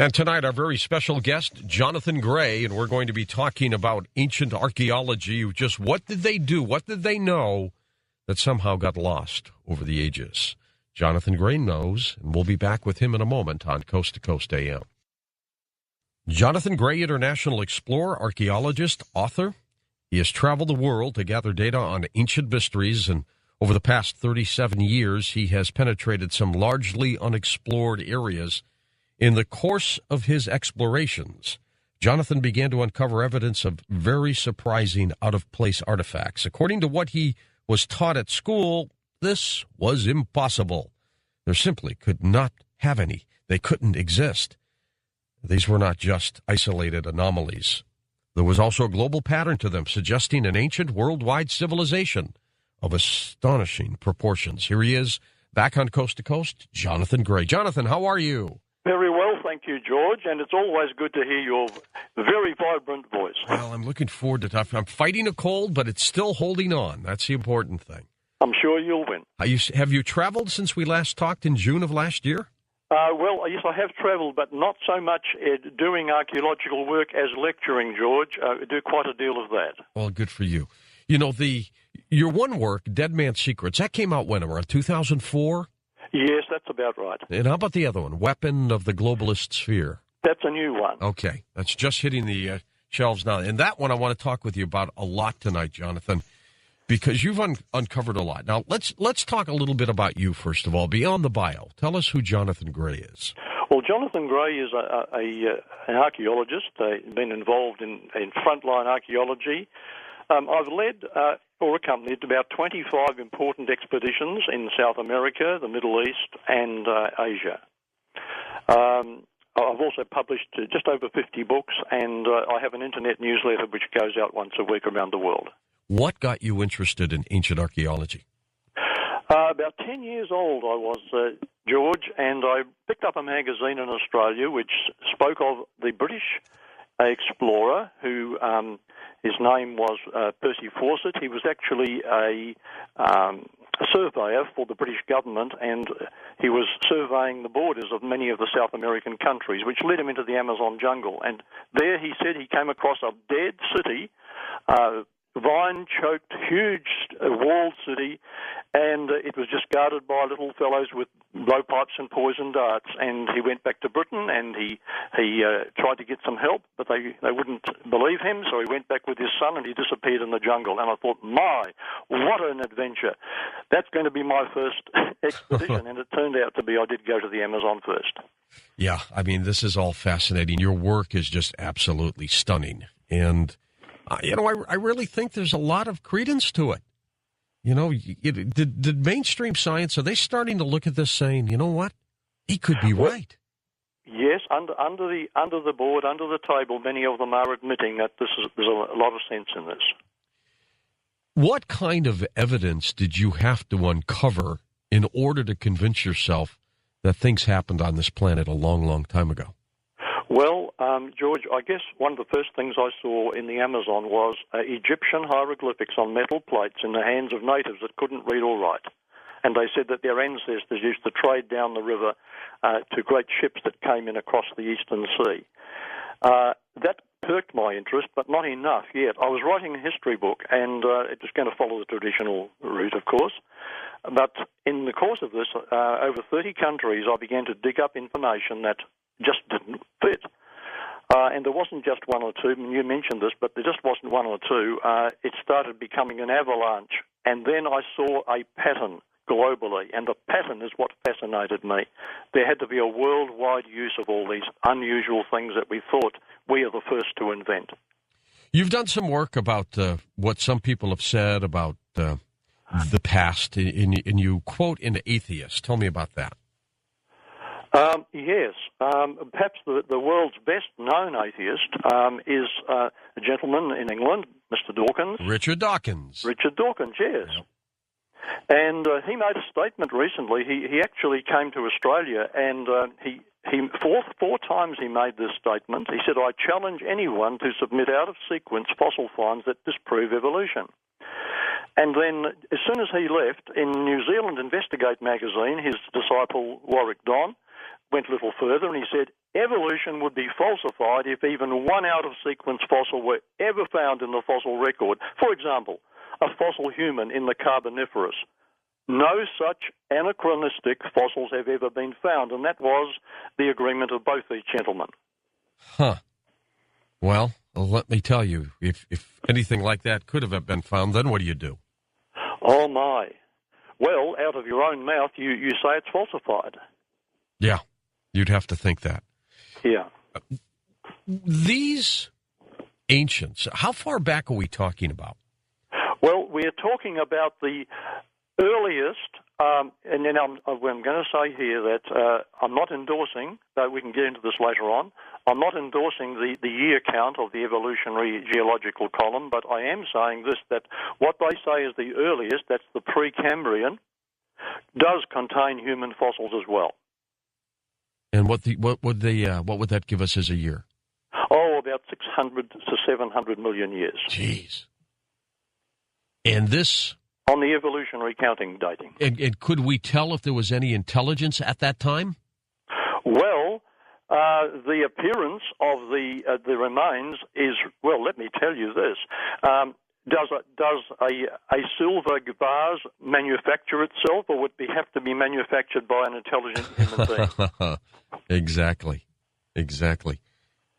And tonight, our very special guest, Jonathan Gray, and we're going to be talking about ancient archaeology. Just what did they do? What did they know that somehow got lost over the ages? Jonathan Gray knows, and we'll be back with him in a moment on Coast to Coast AM. Jonathan Gray, international explorer, archaeologist, author. He has traveled the world to gather data on ancient mysteries, and over the past 37 years, he has penetrated some largely unexplored areas. In the course of his explorations, Jonathan began to uncover evidence of very surprising out-of-place artifacts. According to what he was taught at school, this was impossible. There simply could not have any. They couldn't exist. These were not just isolated anomalies. There was also a global pattern to them, suggesting an ancient worldwide civilization of astonishing proportions. Here he is, back on Coast to Coast, Jonathan Gray. Jonathan, how are you? Very well, thank you, George, and it's always good to hear your very vibrant voice. Well, I'm looking forward to it. I'm fighting a cold, but it's still holding on. That's the important thing. I'm sure you'll win. Have you traveled since we last talked in June of last year? Well, yes, I have travelled, but not so much doing archaeological work as lecturing, George. I do quite a deal of that. Well, good for you. You know, your one work, Dead Man's Secrets, that came out when, around 2004? Yes, that's about right. And how about the other one, Weapon of the Globalist Sphere? That's a new one. Okay, that's just hitting the shelves now. And that one I want to talk with you about a lot tonight, Jonathan, because you've uncovered a lot. Now, let's talk a little bit about you, first of all, beyond the bio. Tell us who Jonathan Gray is. Well, Jonathan Gray is an archaeologist, been involved in frontline archaeology. I've led or accompanied about 25 important expeditions in South America, the Middle East, and Asia. I've also published just over 50 books, and I have an internet newsletter which goes out once a week around the world. What got you interested in ancient archaeology? About 10 years old I was, George, and I picked up a magazine in Australia which spoke of the British explorer who... his name was Percy Fawcett. He was actually a surveyor for the British government, and he was surveying the borders of many of the South American countries, which led him into the Amazon jungle. And there he said he came across a dead city, vine-choked, huge walled city, and it was just guarded by little fellows with blowpipes and poison darts. And he went back to Britain, and he tried to get some help, but they wouldn't believe him, so he went back with his son, and he disappeared in the jungle. And I thought, my, what an adventure. That's going to be my first expedition, and it turned out to be I did go to the Amazon first. Yeah, I mean, this is all fascinating. Your work is just absolutely stunning, and I really think there's a lot of credence to it. You know, did mainstream science, are they starting to look at this saying, you know what, he could be right? Yes, under the board, under the table, many of them are admitting that there's a lot of sense in this. What kind of evidence did you have to uncover in order to convince yourself that things happened on this planet a long, long time ago? Well, George, I guess one of the first things I saw in the Amazon was Egyptian hieroglyphics on metal plates in the hands of natives that couldn't read or write. And they said that their ancestors used to trade down the river to great ships that came in across the Eastern Sea. That perked my interest, but not enough yet. I was writing a history book, and it was going to follow the traditional route, of course. But in the course of this, over 30 countries, I began to dig up information that just didn't fit. And there wasn't just one or two, and you mentioned this, but there just wasn't one or two. It started becoming an avalanche. And then I saw a pattern globally, and the pattern is what fascinated me. There had to be a worldwide use of all these unusual things that we thought we are the first to invent. You've done some work about what some people have said about the past, and you quote an atheist. Tell me about that. Yes. Perhaps the world's best-known atheist is a gentleman in England, Mr. Dawkins. Richard Dawkins. Richard Dawkins, yes. Yep. And he made a statement recently. He actually came to Australia, and he four times he made this statement. He said, "I challenge anyone to submit out-of-sequence fossil finds that disprove evolution." And then, as soon as he left, in New Zealand Investigate magazine, his disciple Warwick Don went a little further and he said evolution would be falsified if even one out-of-sequence fossil were ever found in the fossil record. For example, a fossil human in the Carboniferous. No such anachronistic fossils have ever been found, and that was the agreement of both these gentlemen. Huh. Well, let me tell you, if anything like that could have been found, then what do you do? Oh, my. Well, out of your own mouth, you say it's falsified. Yeah, you'd have to think that. Yeah. These ancients, how far back are we talking about? Well, we're talking about the earliest, and then I'm going to say here that I'm not endorsing, though we can get into this later on, I'm not endorsing the year count of the evolutionary geological column, but I am saying this, that what they say is the earliest, that's the Precambrian, does contain human fossils as well. And what would that give us as a year? Oh, about 600 to 700 million years. Jeez. And this... on the evolutionary counting dating. And could we tell if there was any intelligence at that time? Well, the appearance of the remains is, well, let me tell you this. Does a silver vase manufacture itself, or would it have to be manufactured by an intelligent human being? Exactly.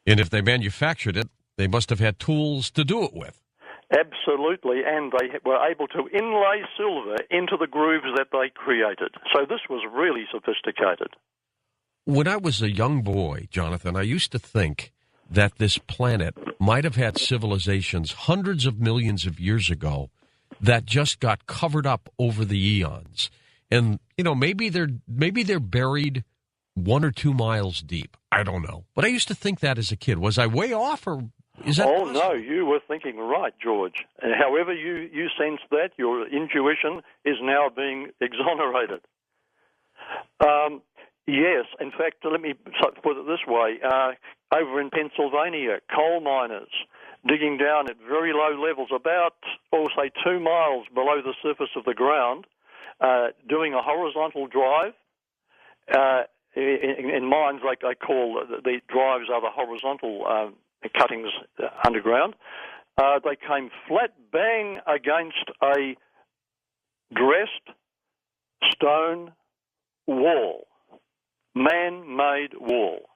And if they manufactured it, they must have had tools to do it with. Absolutely, and they were able to inlay silver into the grooves that they created. So this was really sophisticated. When I was a young boy, Jonathan, I used to think that this planet might have had civilizations hundreds of millions of years ago that just got covered up over the eons. And, maybe they're buried 1 or 2 miles deep. I don't know. But I used to think that as a kid. Was I way off, or is that possible? No, you were thinking right, George. However you sensed that, your intuition is now being exonerated. Yes, in fact, let me put it this way. Over in Pennsylvania, coal miners digging down at very low levels, about, 2 miles below the surface of the ground, doing a horizontal drive. In mines, like they call the drives are the horizontal cuttings underground. They came flat bang against a dressed stone wall, man-made wall.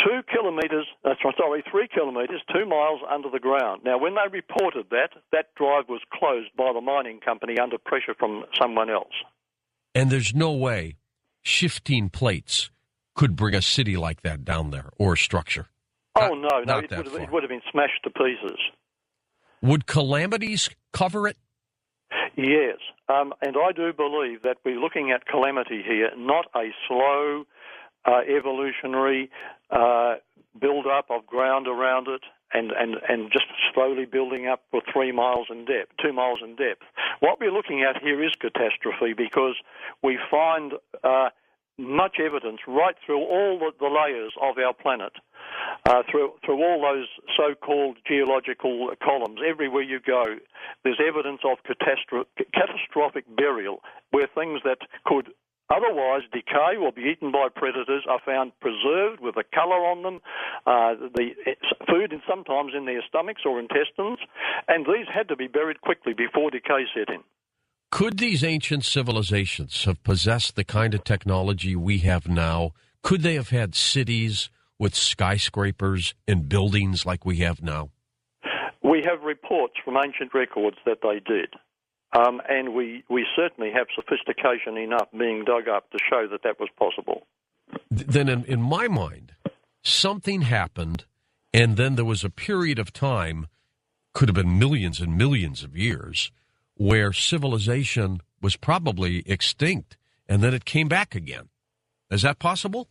3 kilometres, 2 miles under the ground. Now, when they reported that drive was closed by the mining company under pressure from someone else. And there's no way shifting plates could bring a city like that down there, or a structure. Oh, no, it would have been smashed to pieces. Would calamities cover it? Yes, and I do believe that we're looking at calamity here, not a slow evolutionary build-up of ground around it and just slowly building up for 3 miles in depth, 2 miles in depth. What we're looking at here is catastrophe, because we find much evidence right through all the layers of our planet, through all those so-called geological columns. Everywhere you go, there's evidence of catastrophic burial, where things that could otherwise decay or be eaten by predators are found preserved with a colour on them, the food and sometimes in their stomachs or intestines, and these had to be buried quickly before decay set in. Could these ancient civilizations have possessed the kind of technology we have now? Could they have had cities with skyscrapers and buildings like we have now? We have reports from ancient records that they did. And we certainly have sophistication enough being dug up to show that was possible. Then in my mind, something happened, and then there was a period of time, could have been millions and millions of years, where civilization was probably extinct, and then it came back again. Is that possible?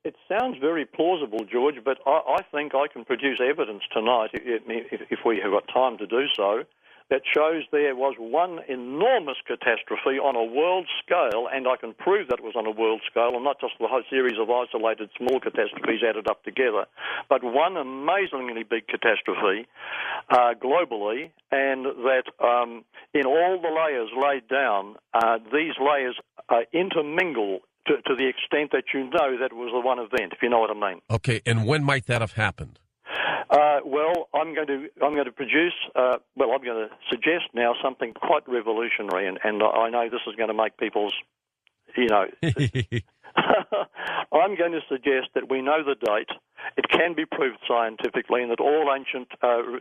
It sounds very plausible, George, but I think I can produce evidence tonight, if we have got time to do so, that shows there was one enormous catastrophe on a world scale, and I can prove that it was on a world scale, and not just the whole series of isolated small catastrophes added up together, but one amazingly big catastrophe globally, and that in all the layers laid down, these layers intermingle to the extent that you know that was the one event, if you know what I mean. Okay, and when might that have happened? Well, I'm going to produce. I'm going to suggest now something quite revolutionary, and I know this is going to make people's, I'm going to suggest that we know the date. It can be proved scientifically, and that all ancient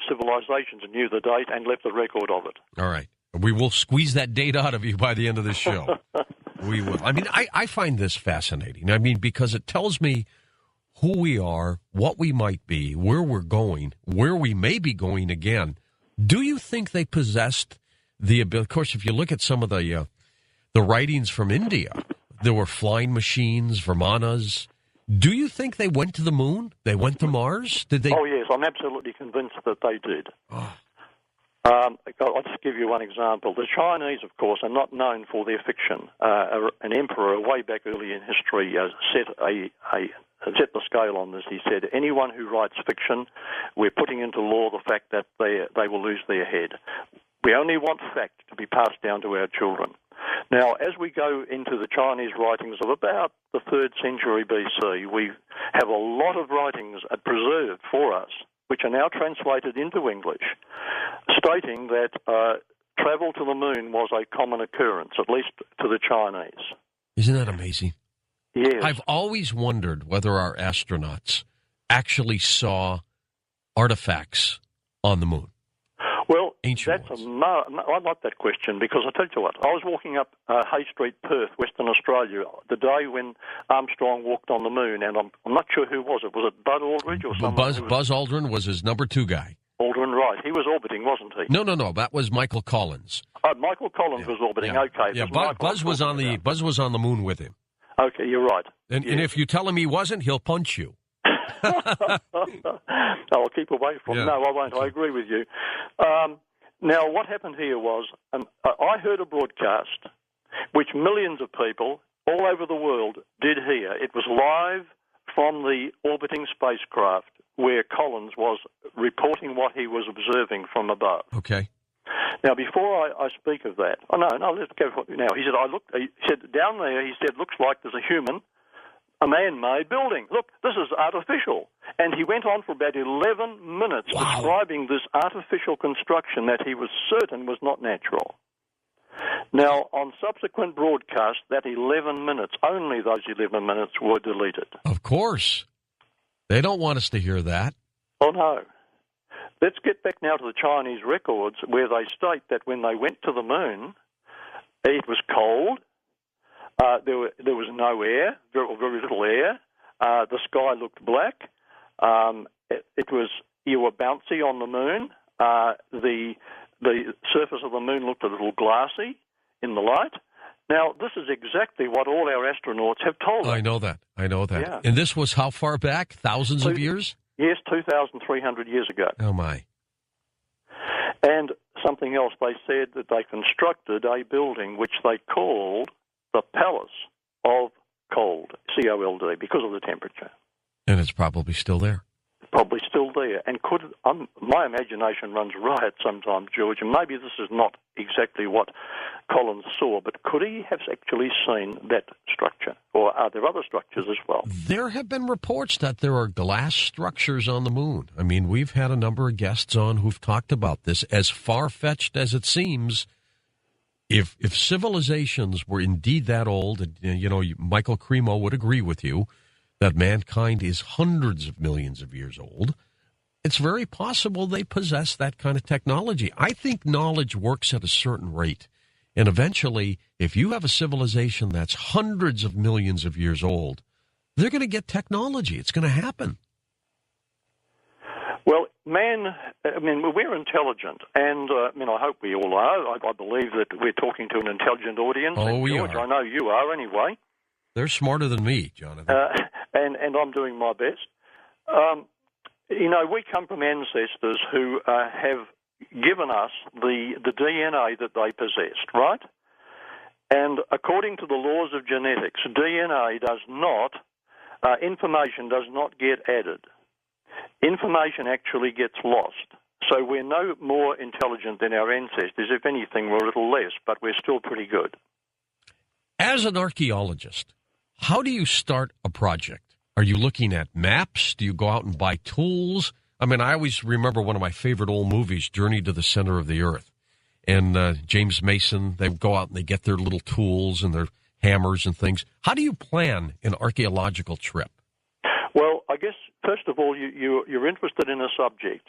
civilizations knew the date and left a record of it. All right. We will squeeze that date out of you by the end of this show. We will. I mean, I find this fascinating. I mean, because it tells me who we are, what we might be, where we're going, where we may be going again. Do you think they possessed the ability? Of course, if you look at some of the writings from India, there were flying machines, Vimanas. Do you think they went to the moon? They went to Mars? Did they? Oh, yes. I'm absolutely convinced that they did. Oh. I'll just give you one example. The Chinese, of course, are not known for their fiction. An emperor way back early in history set the scale on this. He said, anyone who writes fiction, we're putting into law the fact that they will lose their head. We only want fact to be passed down to our children. Now, as we go into the Chinese writings of about the 3rd century BC, we have a lot of writings preserved for us, which are now translated into English, stating that travel to the moon was a common occurrence, at least to the Chinese. Isn't that amazing? Yes. I've always wondered whether our astronauts actually saw artifacts on the moon. Well, ancient ones. I like that question, because I tell you what, I was walking up Hay Street, Perth, Western Australia, the day when Armstrong walked on the moon, and I'm not sure who was it. Was it Bud Aldrin or someone? Buzz Aldrin was his number 2 guy. Aldrin, right. He was orbiting, wasn't he? No. That was Michael Collins. Michael Collins was orbiting. Yeah. Okay. Yeah. Buzz was on the moon with him. Okay, you're right. And if you tell him he wasn't, he'll punch you. I'll keep away from. Yeah. No, I won't. I agree with you. Now, what happened here was I heard a broadcast which millions of people all over the world did hear. It was live from the orbiting spacecraft where Collins was reporting what he was observing from above. Okay. Now, before I speak of that, let's go for it now. He said, down there, he said, looks like there's a man-made building. Look, this is artificial. And he went on for about 11 minutes describing this artificial construction that he was certain was not natural. Now, on subsequent broadcasts, that 11 minutes, only those 11 minutes were deleted. Of course. They don't want us to hear that. Oh, no. Let's get back now to the Chinese records, where they state that when they went to the moon, it was cold. There was no air, very little air. The sky looked black. You were bouncy on the moon. The surface of the moon looked a little glassy in the light. Now, this is exactly what all our astronauts have told us. I know that. Yeah. And this was how far back? Thousands of years? Yes, 2,300 years ago. Oh, my. And something else, they said that they constructed a building which they called the Palace of Cold, C-O-L-D, because of the temperature. And it's probably still there. Probably still there. And my imagination runs riot sometimes, George, and maybe this is not exactly what Collins saw, but could he have actually seen that structure? Or are there other structures as well? There have been reports that there are glass structures on the moon. I mean, we've had a number of guests on who've talked about this. As far-fetched as it seems, if civilizations were indeed that old, Michael Cremo would agree with you, that mankind is hundreds of millions of years old, it's very possible they possess that kind of technology. I think knowledge works at a certain rate. And eventually, if you have a civilization that's hundreds of millions of years old, they're going to get technology. It's going to happen. Well, we're intelligent, and I hope we all are. I believe that we're talking to an intelligent audience. Oh, we George, are. I know you are anyway. They're smarter than me, Jonathan. And I'm doing my best. We come from ancestors who have given us the DNA that they possessed, right? And according to the laws of genetics, DNA does not, information does not get added. Information actually gets lost. So we're no more intelligent than our ancestors. If anything, we're a little less, but we're still pretty good. As an archaeologist, How do you start a project? Are you looking at maps? Do you go out and buy tools? I mean, I always remember one of my favorite old movies, Journey to the Center of the Earth. And James Mason, they go out and they get their little tools and their hammers and things. How do you plan an archaeological trip? Well, I guess, first of all, you're interested in a subject.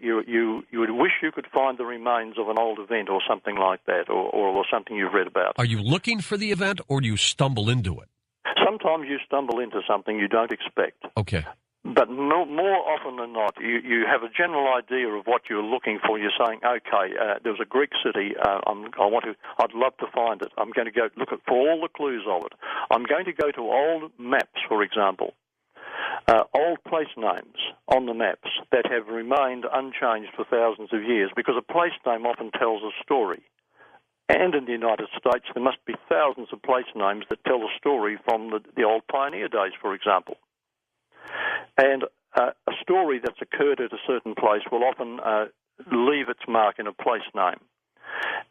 You would wish you could find the remains of an old event or something like that, or something you've read about. Are you looking for the event, or do you stumble into it? Sometimes you stumble into something you don't expect. Okay. But more often than not, you have a general idea of what you're looking for. You're saying, okay, there's a Greek city. I'd love to find it. I'm going to go look for all the clues of it. I'm going to go to old maps, for example, old place names on the maps that have remained unchanged for thousands of years, because a place name often tells a story. And in the United States, there must be thousands of place names that tell a story from the old pioneer days, for example. And a story that's occurred at a certain place will often leave its mark in a place name.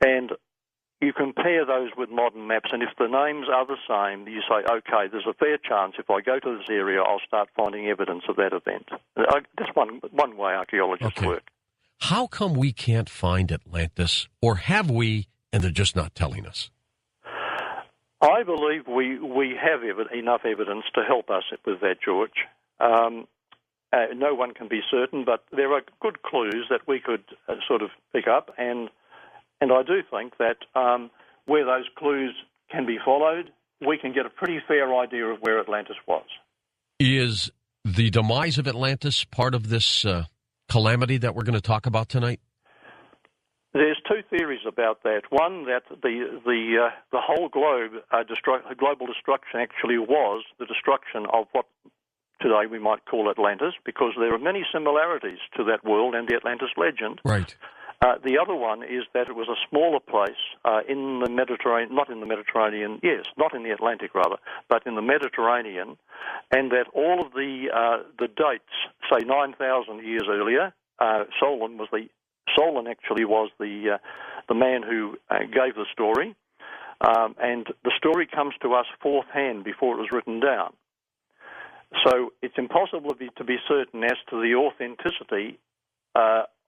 And you compare those with modern maps, and if the names are the same, you say, okay, there's a fair chance if I go to this area, I'll start finding evidence of that event. That's one way archaeologists work. How come we can't find Atlantis, or have we, and they're just not telling us? I believe we have enough evidence to help us with that, George. No one can be certain, but there are good clues that we could sort of pick up, and I do think that where those clues can be followed, we can get a pretty fair idea of where Atlantis was. Is the demise of Atlantis part of this calamity that we're going to talk about tonight? There's two theories about that. One, that the whole global destruction actually was the destruction of what today we might call Atlantis, because there are many similarities to that world and the Atlantis legend. Right. The other one is that it was a smaller place in the Mediterranean, not in the Atlantic rather, but in the Mediterranean, and that all of the dates, say 9,000 years earlier, Solon actually was the man who gave the story, and the story comes to us fourth hand before it was written down. So it's impossible to be certain as to the authenticity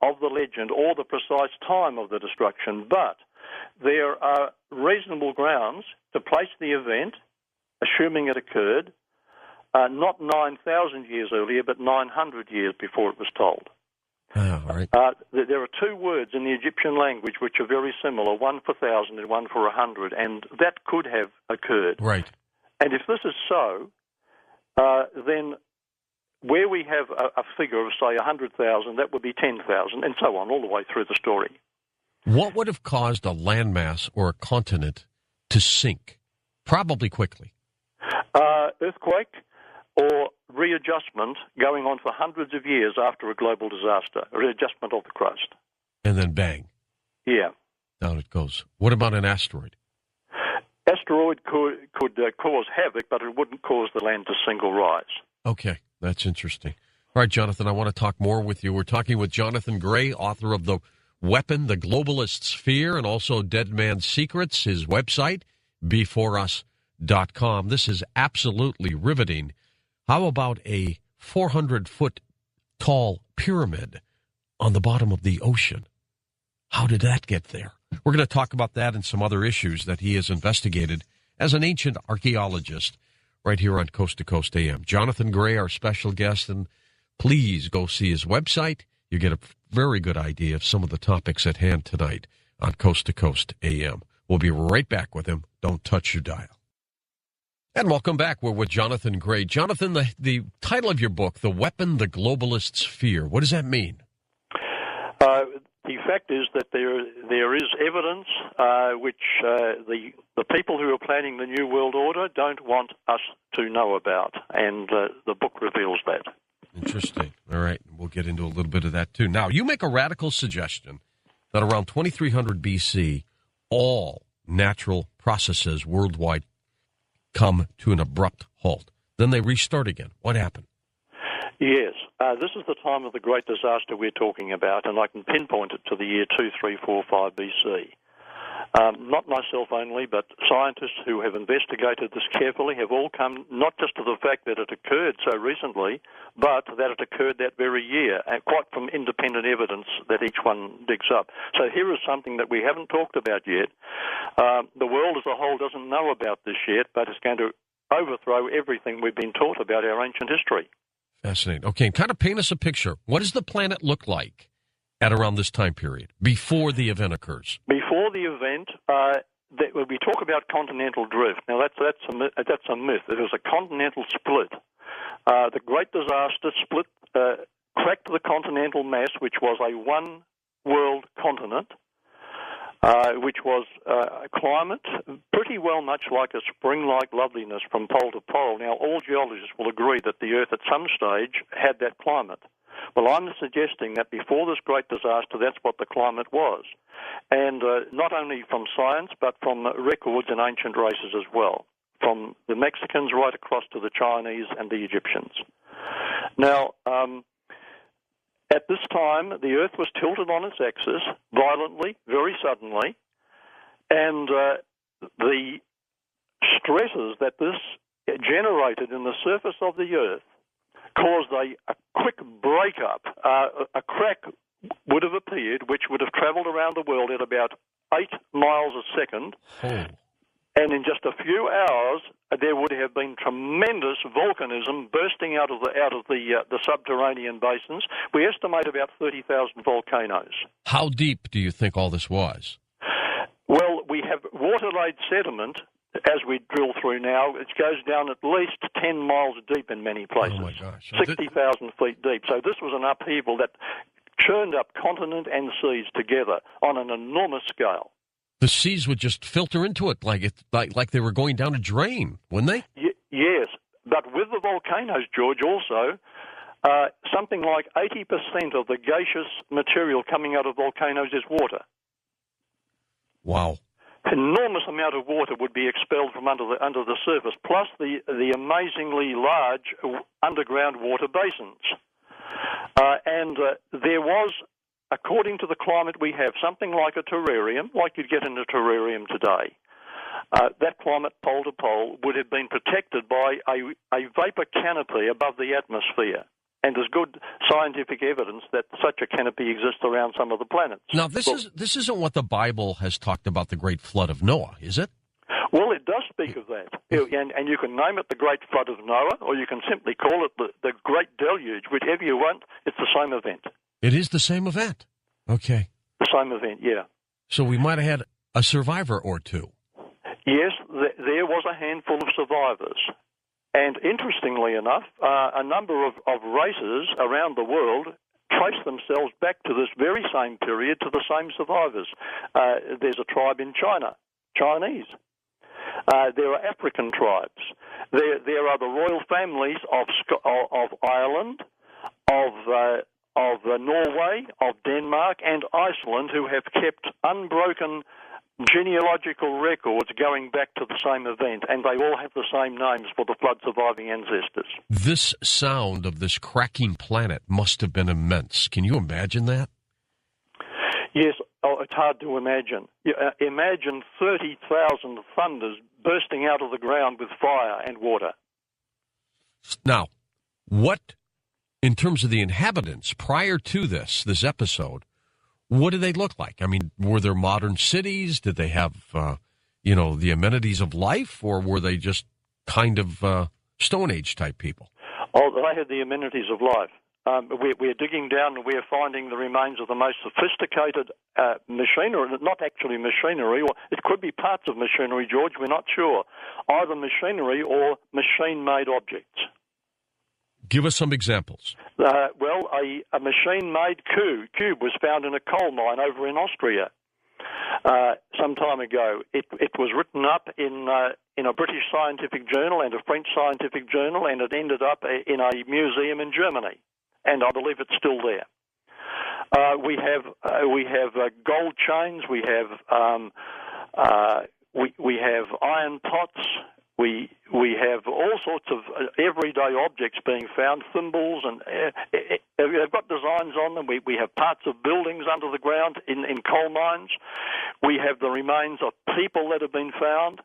of the legend or the precise time of the destruction, but there are reasonable grounds to place the event, assuming it occurred, not 9,000 years earlier, but 900 years before it was told. Oh, right. There are two words in the Egyptian language which are very similar, one for 1,000 and one for 100, and that could have occurred. Right. And if this is so, then where we have a figure of, say, 100,000, that would be 10,000, and so on, all the way through the story. What would have caused a landmass or a continent to sink? Probably quickly. Earthquake or readjustment going on for hundreds of years after a global disaster, readjustment of the crust. And then bang. Yeah. Down it goes. What about an asteroid? Asteroid could cause havoc, but it wouldn't cause the land to sink or rise. Okay, that's interesting. All right, Jonathan, I want to talk more with you. We're talking with Jonathan Gray, author of The Weapon, The Globalist's Fear, and also Dead Man's Secrets, his website, beforeus.com. This is absolutely riveting. How about a 400-foot tall pyramid on the bottom of the ocean? How did that get there? We're going to talk about that and some other issues that he has investigated as an ancient archaeologist right here on Coast to Coast AM. Jonathan Gray, our special guest, and please go see his website. You get a very good idea of some of the topics at hand tonight on Coast to Coast AM. We'll be right back with him. Don't touch your dial. And welcome back. We're with Jonathan Gray. Jonathan, the title of your book, The Weapon, The Globalist's Fear, what does that mean? The fact is that there is evidence which the people who are planning the New World Order don't want us to know about, and the book reveals that. Interesting. All right. We'll get into a little bit of that, too. Now, you make a radical suggestion that around 2300 BC, all natural processes worldwide come to an abrupt halt. Then they restart again. What happened? Yes. This is the time of the great disaster we're talking about, and I can pinpoint it to the year 2345 BC. Not myself only, but scientists who have investigated this carefully have all come not just to the fact that it occurred so recently, but that it occurred that very year, and quite from independent evidence that each one digs up. So here is something that we haven't talked about yet. The world as a whole doesn't know about this yet, but it's going to overthrow everything we've been taught about our ancient history. Fascinating. Okay, and kind of paint us a picture. What does the planet look like at around this time period, before the event occurs? Before the event, we talk about continental drift. Now, that's a myth. It was a continental split. The Great Disaster split, cracked the continental mass, which was a one-world continent, which was a climate pretty well much like a spring-like loveliness from pole to pole. Now, all geologists will agree that the Earth at some stage had that climate. Well, I'm suggesting that before this great disaster, that's what the climate was. And not only from science, but from records in ancient races as well, from the Mexicans right across to the Chinese and the Egyptians. Now, at this time, the Earth was tilted on its axis violently, very suddenly, and the stresses that this generated in the surface of the Earth caused a quick breakup. A crack would have appeared, which would have travelled around the world at about 8 miles a second. Oh. And in just a few hours, there would have been tremendous volcanism bursting out of the subterranean basins. We estimate about 30,000 volcanoes. How deep do you think all this was? Well, we have water-laid sediment. As we drill through now, it goes down at least 10 miles deep in many places. Oh, my gosh. 60,000 feet deep. So this was an upheaval that churned up continent and seas together on an enormous scale. The seas would just filter into it like they were going down a drain, wouldn't they? Yes, but with the volcanoes, George, also, something like 80% of the gaseous material coming out of volcanoes is water. Wow. Enormous amount of water would be expelled from under the surface, plus the amazingly large underground water basins. And there was, according to the climate we have, something like a terrarium, like you'd get in a terrarium today. That climate, pole to pole, would have been protected by a vapor canopy above the atmosphere. And there's good scientific evidence that such a canopy exists around some of the planets. Now, this isn't what the Bible has talked about, the great flood of Noah, is it? Well, it does speak of that. And you can name it the Great Flood of Noah, or you can simply call it the Great Deluge. Whichever you want, it's the same event. It is the same event. Okay. The same event, yeah. So we might have had a survivor or two. Yes, there was a handful of survivors. And interestingly enough, a number of races around the world trace themselves back to this very same period, to the same survivors. There's a tribe in China, Chinese. There are African tribes. There are the royal families of Ireland, of Norway, of Denmark, and Iceland, who have kept unbroken genealogical records going back to the same event, and they all have the same names for the flood surviving ancestors. This sound of this cracking planet must have been immense. Can you imagine that? Yes, it's hard to imagine. Imagine 30,000 thunders bursting out of the ground with fire and water. Now, what, in terms of the inhabitants, prior to this episode, what did they look like? I mean, were there modern cities? Did they have, the amenities of life? Or were they just kind of Stone Age type people? Oh, they had the amenities of life. We're digging down and we're finding the remains of the most sophisticated machinery, not actually machinery, or it could be parts of machinery, George, we're not sure. Either machinery or machine-made objects. Give us some examples. A machine-made cube was found in a coal mine over in Austria some time ago. It was written up in a British scientific journal and a French scientific journal, and it ended up in a museum in Germany, and I believe it's still there. We have gold chains. We have iron pots. We have all sorts of everyday objects being found, thimbles, and they've got designs on them. We have parts of buildings under the ground in coal mines. We have the remains of people that have been found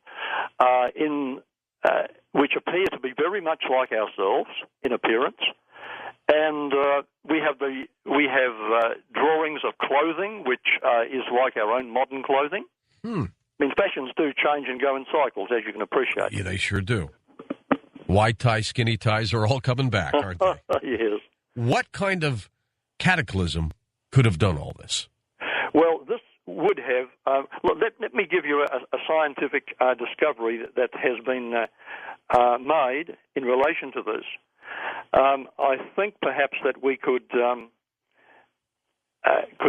which appear to be very much like ourselves in appearance. And we have drawings of clothing, which is like our own modern clothing. I mean, fashions do change and go in cycles, as you can appreciate. Yeah, they sure do. Wide tie, skinny ties are all coming back, aren't they? Yes. What kind of cataclysm could have done all this? Well, this would have... let me give you a scientific discovery that has been made in relation to this. I think perhaps that we could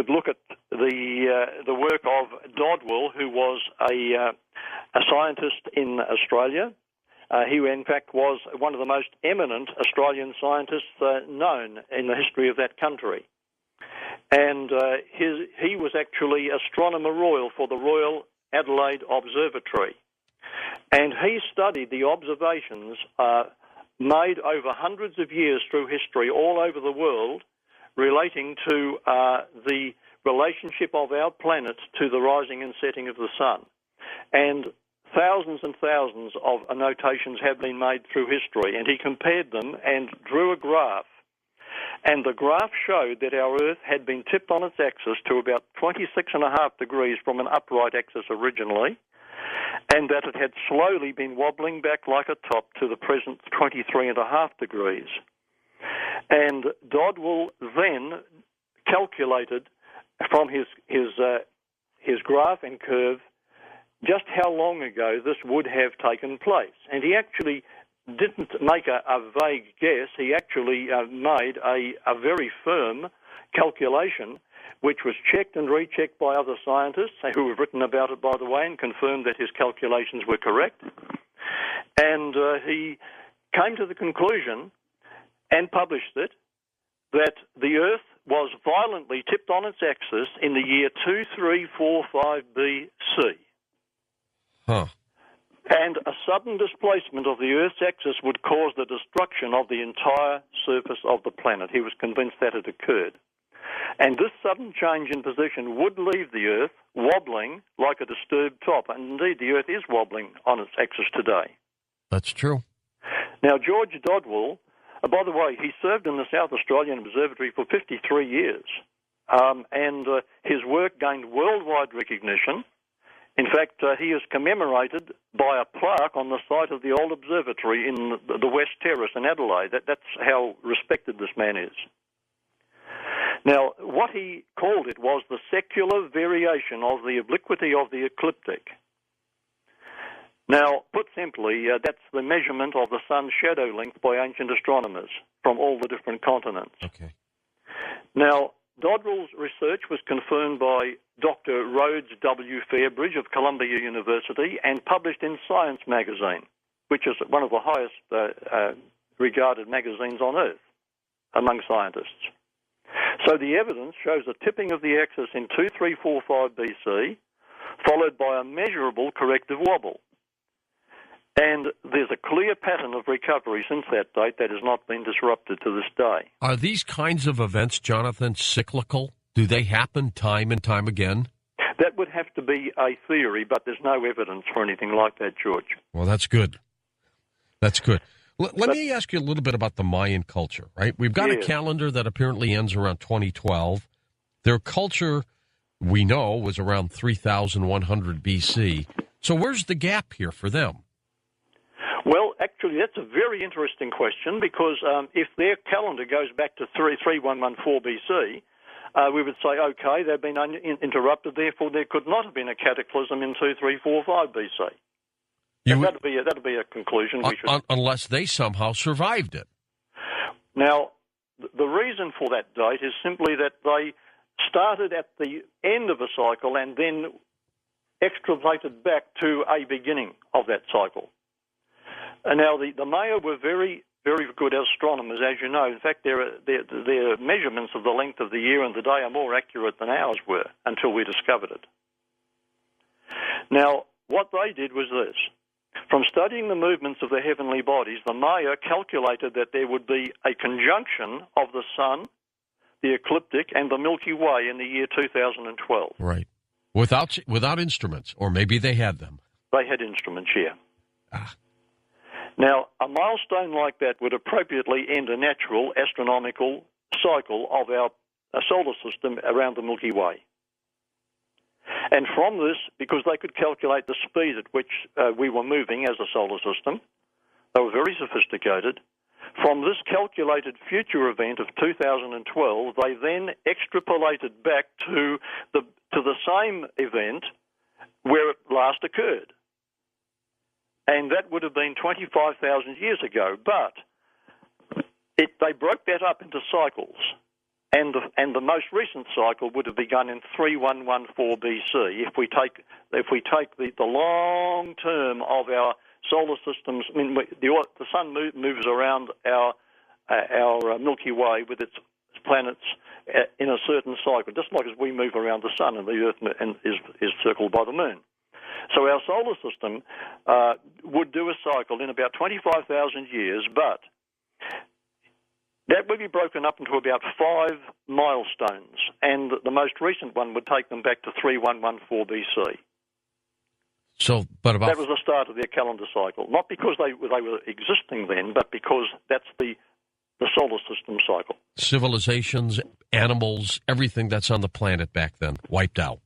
look at the work of Dodwell, who was a scientist in Australia. He, in fact, was one of the most eminent Australian scientists known in the history of that country. And he was actually Astronomer Royal for the Royal Adelaide Observatory. And he studied the observations made over hundreds of years through history all over the world relating to the relationship of our planet to the rising and setting of the sun. And thousands of annotations have been made through history, and he compared them and drew a graph. And the graph showed that our Earth had been tipped on its axis to about 26.5 degrees from an upright axis originally, and that it had slowly been wobbling back like a top to the present 23.5 degrees. And Dodwell then calculated from his graph and curve just how long ago this would have taken place. And he actually didn't make a vague guess. He actually made a very firm calculation, which was checked and rechecked by other scientists who have written about it, by the way, and confirmed that his calculations were correct. And he came to the conclusion and published it that the Earth was violently tipped on its axis in the year 2345 BC. Huh. And a sudden displacement of the Earth's axis would cause the destruction of the entire surface of the planet. He was convinced that had occurred. And this sudden change in position would leave the Earth wobbling like a disturbed top. And indeed, the Earth is wobbling on its axis today. That's true. Now, George Dodwell, by the way, he served in the South Australian Observatory for 53 years. And his work gained worldwide recognition. In fact, he is commemorated by a plaque on the site of the old observatory in the West Terrace in Adelaide. That's how respected this man is. Now, what he called it was the secular variation of the obliquity of the ecliptic. Now, put simply, that's the measurement of the sun's shadow length by ancient astronomers from all the different continents. Okay. Now, Dodwell's research was confirmed by Dr. Rhodes W. Fairbridge of Columbia University and published in Science magazine, which is one of the highest regarded magazines on Earth among scientists. So the evidence shows a tipping of the axis in 2345 BC, followed by a measurable corrective wobble. And there's a clear pattern of recovery since that date that has not been disrupted to this day. Are these kinds of events, Jonathan, cyclical? Do they happen time and time again? That would have to be a theory, but there's no evidence for anything like that, George. Well, that's good. That's good. Let me ask you a little bit about the Mayan culture, right? We've got a calendar that apparently ends around 2012. Their culture, we know, was around 3100 BC. So where's the gap here for them? Well, actually, that's a very interesting question because if their calendar goes back to 3114 BC, we would say, okay, they've been interrupted, therefore there could not have been a cataclysm in 2345 BC. That'd be a conclusion. Unless they somehow survived it. Now, the reason for that date is simply that they started at the end of a cycle and then extrapolated back to a beginning of that cycle. And now, the Maya were very, very good astronomers, as you know. In fact, their measurements of the length of the year and the day are more accurate than ours were until we discovered it. Now, what they did was this. From studying the movements of the heavenly bodies, the Maya calculated that there would be a conjunction of the Sun, the ecliptic, and the Milky Way in the year 2012. Right. Without instruments, or maybe they had them. They had instruments, yeah. Ah. Now, a milestone like that would appropriately end a natural astronomical cycle of our solar system around the Milky Way. And from this, because they could calculate the speed at which we were moving as a solar system, they were very sophisticated. From this calculated future event of 2012, they then extrapolated back to the same event where it last occurred. And that would have been 25,000 years ago. But they broke that up into cycles. And the most recent cycle would have begun in 3114 BC. If we take the long term of our solar systems, I mean, the sun moves around our Milky Way with its planets in a certain cycle, just like as we move around the sun and the Earth is circled by the moon. So our solar system would do a cycle in about 25,000 years, but that would be broken up into about 5 milestones, and the most recent one would take them back to 3114 BC. So, that was the start of their calendar cycle, not because they were existing then, but because that's the solar system cycle. Civilizations, animals, everything that's on the planet back then, wiped out.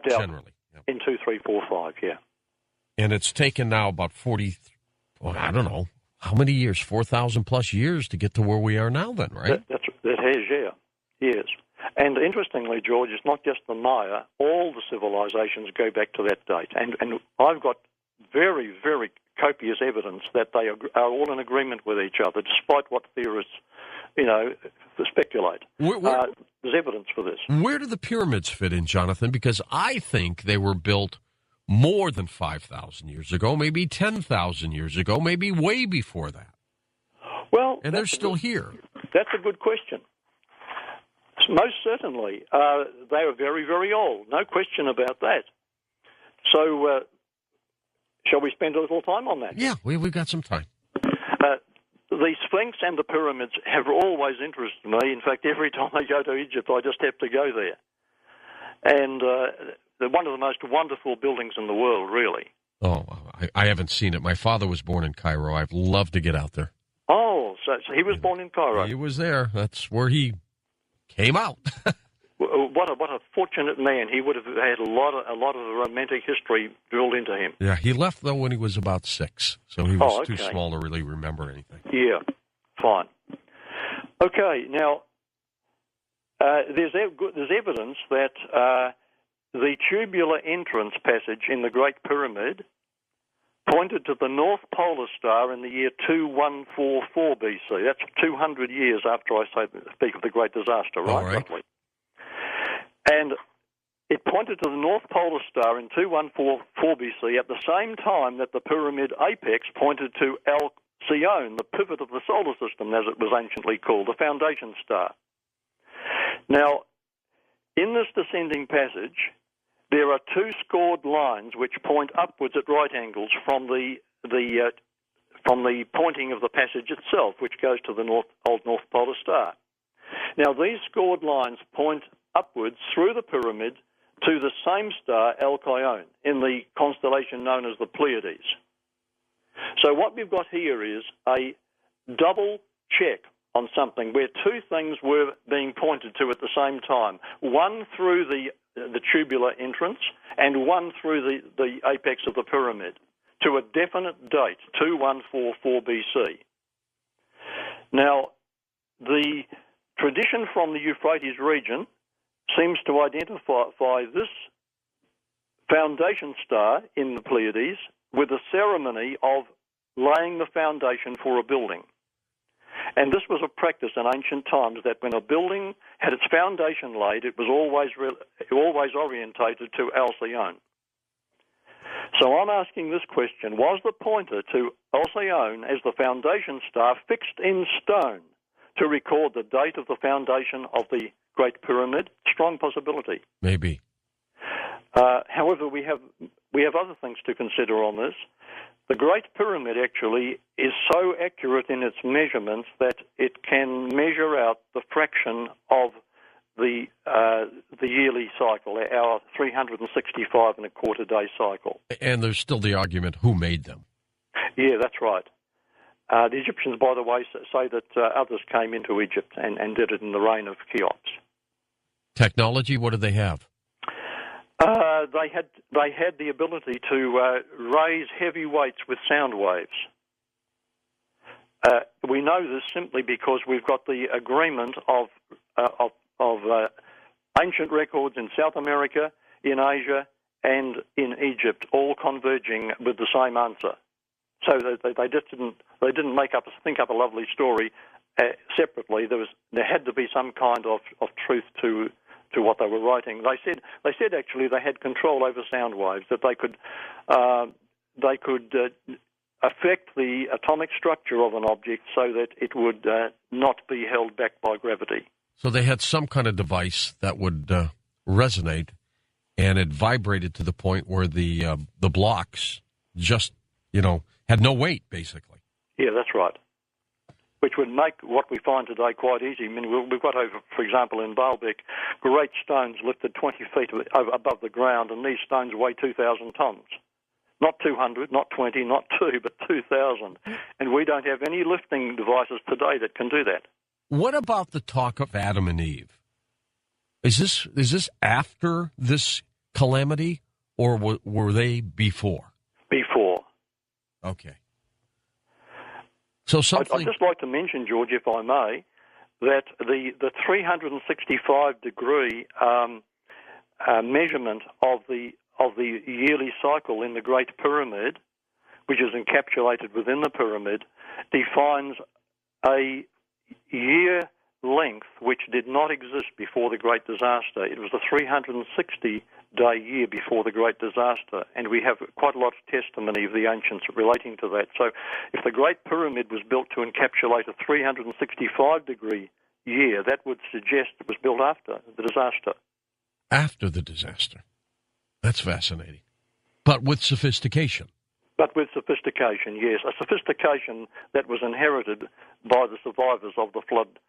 Generally. Yep. In 2345, yeah. And it's taken now about 40, I don't know, how many years? 4,000 plus years to get to where we are now then, right? That has, yeah. Yes. And interestingly, George, it's not just the Maya. All the civilizations go back to that date. And I've got very, very copious evidence that they are all in agreement with each other, despite what theorists, speculate. There's evidence for this. Where do the pyramids fit in, Jonathan? Because I think they were built more than 5,000 years ago, maybe 10,000 years ago, maybe way before that. Well, and they're still here. That's a good question. Most certainly. They are very, very old. No question about that. So, shall we spend a little time on that? Yeah, we've got some time. The Sphinx and the pyramids have always interested me. In fact, every time I go to Egypt, I just have to go there. And they're one of the most wonderful buildings in the world, really. Oh, I haven't seen it. My father was born in Cairo. I'd love to get out there. Oh, so he was born in Cairo. He was there. That's where he came out. What a fortunate man. He would have had a lot of romantic history drilled into him. Yeah, he left, though, when he was about 6, so he was too small to really remember anything. Yeah, fine. Okay, now, there's evidence that the tubular entrance passage in the Great Pyramid pointed to the North Polar Star in the year 2144 BC. That's 200 years after I speak of the Great Disaster, right? All right. Roughly. And it pointed to the North Polar Star in 2144 BC at the same time that the pyramid apex pointed to Alcyone, the pivot of the solar system, as it was anciently called, the foundation star. Now, in this descending passage, there are 2 scored lines which point upwards at right angles from the pointing of the passage itself, which goes to the old North Polar Star. Now, these scored lines point upwards through the pyramid to the same star, Alcyone, in the constellation known as the Pleiades. So what we've got here is a double check on something where 2 things were being pointed to at the same time, one through the tubular entrance and one through the apex of the pyramid, to a definite date, 2144 BC. Now, the tradition from the Euphrates region seems to identify this foundation star in the Pleiades with a ceremony of laying the foundation for a building. And this was a practice in ancient times that when a building had its foundation laid, it was always orientated to Alcyone. So I'm asking this question: was the pointer to Alcyone as the foundation star fixed in stone to record the date of the foundation of the Great Pyramid? Strong possibility. Maybe. However, we have other things to consider on this. The Great Pyramid actually is so accurate in its measurements that it can measure out the fraction of the yearly cycle, our 365 and a quarter day cycle. And there's still the argument, who made them? Yeah, that's right. The Egyptians, by the way, say that others came into Egypt and did it in the reign of Cheops. Technology, what did they have? They had the ability to raise heavy weights with sound waves. We know this simply because we've got the agreement of ancient records in South America, in Asia, and in Egypt, all converging with the same answer. So they didn't think up a lovely story separately. There had to be some kind of truth to what they were writing. They said actually they had control over sound waves, that they could affect the atomic structure of an object so that it would not be held back by gravity. So they had some kind of device that would resonate, and it vibrated to the point where the blocks just, had no weight, basically. Yeah, that's right. Which would make what we find today quite easy. I mean, we've got over, for example, in Baalbek, great stones lifted 20 feet above the ground, and these stones weigh 2,000 tons. Not 200, not 20, not 2, but 2,000. And we don't have any lifting devices today that can do that. What about the talk of Adam and Eve? Is this after this calamity, or were they before? Before. Okay. So I'd just like to mention, George, if I may, that the 365-degree measurement of the yearly cycle in the Great Pyramid, which is encapsulated within the pyramid, defines a year length which did not exist before the Great Disaster. It was the 360-day year before the Great Disaster, and we have quite a lot of testimony of the ancients relating to that. So if the Great Pyramid was built to encapsulate a 365-degree year, that would suggest it was built after the disaster. After the disaster. That's fascinating. But with sophistication. But with sophistication, yes. A sophistication that was inherited by the survivors of the flood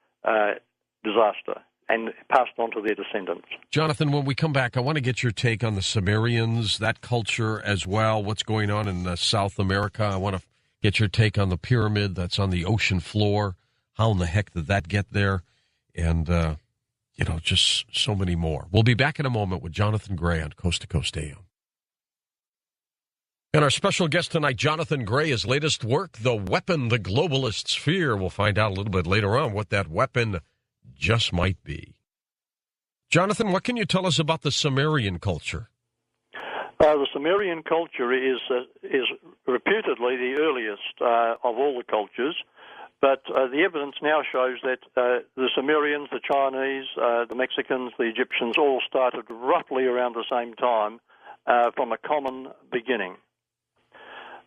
disaster and passed on to their descendants. Jonathan, when we come back, I want to get your take on the Sumerians, that culture as well, what's going on in South America. I want to get your take on the pyramid that's on the ocean floor. How in the heck did that get there? And, just so many more. We'll be back in a moment with Jonathan Gray on Coast to Coast AM. And our special guest tonight, Jonathan Gray, his latest work, The Weapon the Globalists Fear. We'll find out a little bit later on what that weapon just might be. Jonathan, what can you tell us about the Sumerian culture? The Sumerian culture is reputedly the earliest of all the cultures, but the evidence now shows that the Sumerians, the Chinese, the Mexicans, the Egyptians all started roughly around the same time from a common beginning.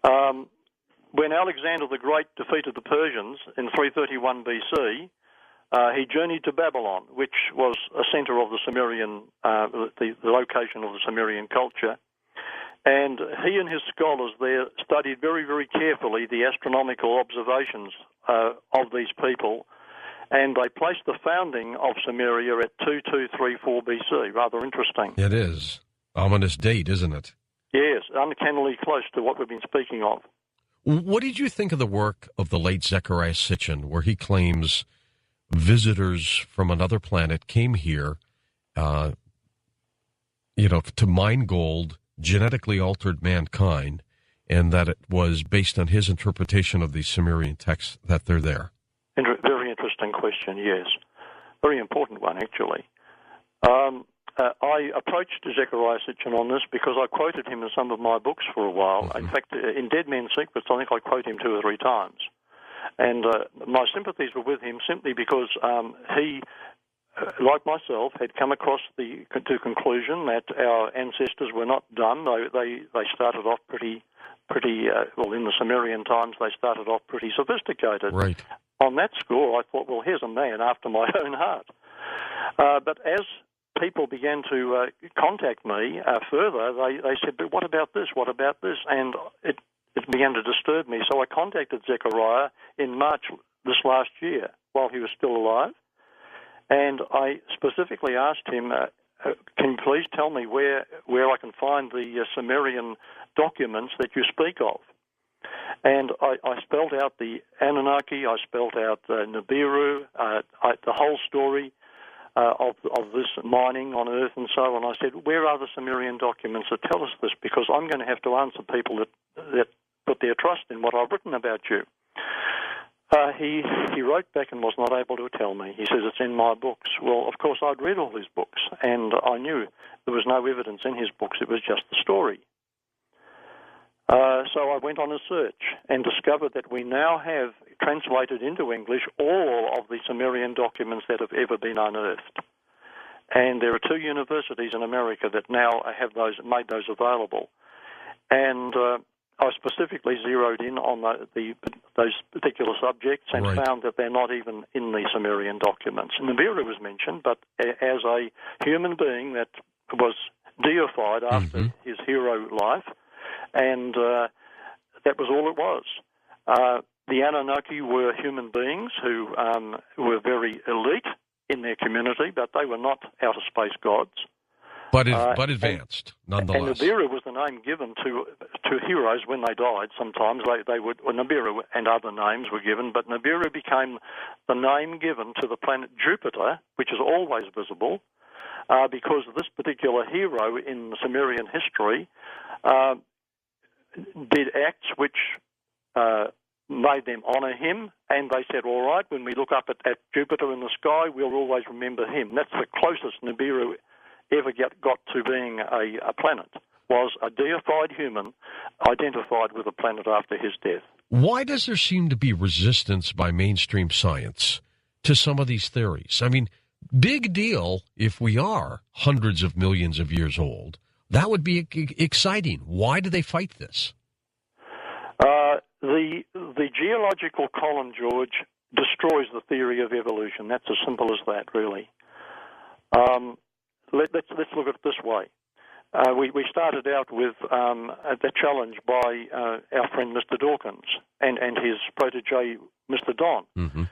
When Alexander the Great defeated the Persians in 331 BC, he journeyed to Babylon, which was a center of the Sumerian, the location of the Sumerian culture. And he and his scholars there studied very, very carefully the astronomical observations of these people, and they placed the founding of Sumeria at 2234 BC. Rather interesting. It is. Ominous date, isn't it? Yes, uncannily close to what we've been speaking of. What did you think of the work of the late Zecharia Sitchin, where he claims visitors from another planet came here, to mine gold, genetically altered mankind, and that it was based on his interpretation of the Sumerian texts that they're there? Very interesting question, yes. Very important one, actually. I approached Zecharia Sitchin on this because I quoted him in some of my books for a while. Mm-hmm. In fact, in Dead Men's Secrets, I think I quote him 2 or 3 times. And my sympathies were with him simply because he, like myself, had come across to conclusion that our ancestors were not dumb. They started off pretty in the Sumerian times, they started off pretty sophisticated. Right. On that score, I thought, well, here's a man after my own heart. But as people began to contact me further, they said, but what about this? What about this? And it it began to disturb me. So I contacted Zechariah in March this last year while he was still alive, and I specifically asked him, can you please tell me where I can find the Sumerian documents that you speak of? And I spelled out the Anunnaki, I spelled out Nibiru, the whole story of this mining on Earth and so on. I said, where are the Sumerian documents that tell us this? Because I'm going to have to answer people that put their trust in what I've written about you. He wrote back and was not able to tell me. He says, it's in my books. Well, of course, I'd read all his books, and I knew there was no evidence in his books. It was just the story. So I went on a search and discovered that we now have translated into English all of the Sumerian documents that have ever been unearthed. And there are 2 universities in America that now have made those available. And I specifically zeroed in on those particular subjects and found that they're not even in the Sumerian documents. Nibiru was mentioned, but as a human being that was deified after his hero life, and that was all it was. The Anunnaki were human beings who were very elite in their community, but they were not outer space gods. But advanced, nonetheless. And Nibiru was the name given to heroes when they died. Sometimes they would, Nibiru and other names were given, but Nibiru became the name given to the planet Jupiter, which is always visible, because this particular hero in Sumerian history did acts which made them honour him, and they said, all right, when we look up at Jupiter in the sky, we'll always remember him. That's the closest Nibiru ever got to being a planet, was a deified human identified with a planet after his death. Why does there seem to be resistance by mainstream science to some of these theories? I mean, big deal if we are hundreds of millions of years old. That would be exciting. Why do they fight this? The geological column, George, destroys the theory of evolution. That's as simple as that, really. Let's look at it this way. We started out with the challenge by our friend Mr. Dawkins and his protege, Mr. Don. Mm-hmm.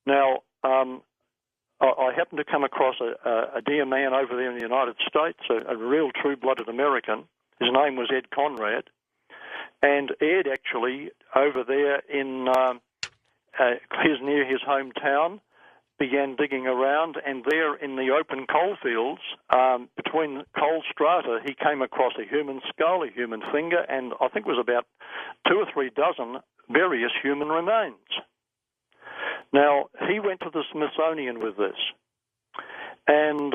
Now, I happened to come across a dear man over there in the United States, a real true-blooded American. His name was Ed Conrad. And Ed actually, over there in near his hometown, began digging around, and there in the open coal fields, between coal strata, he came across a human skull, a human finger, and I think it was about 2 or 3 dozen various human remains. Now, he went to the Smithsonian with this, and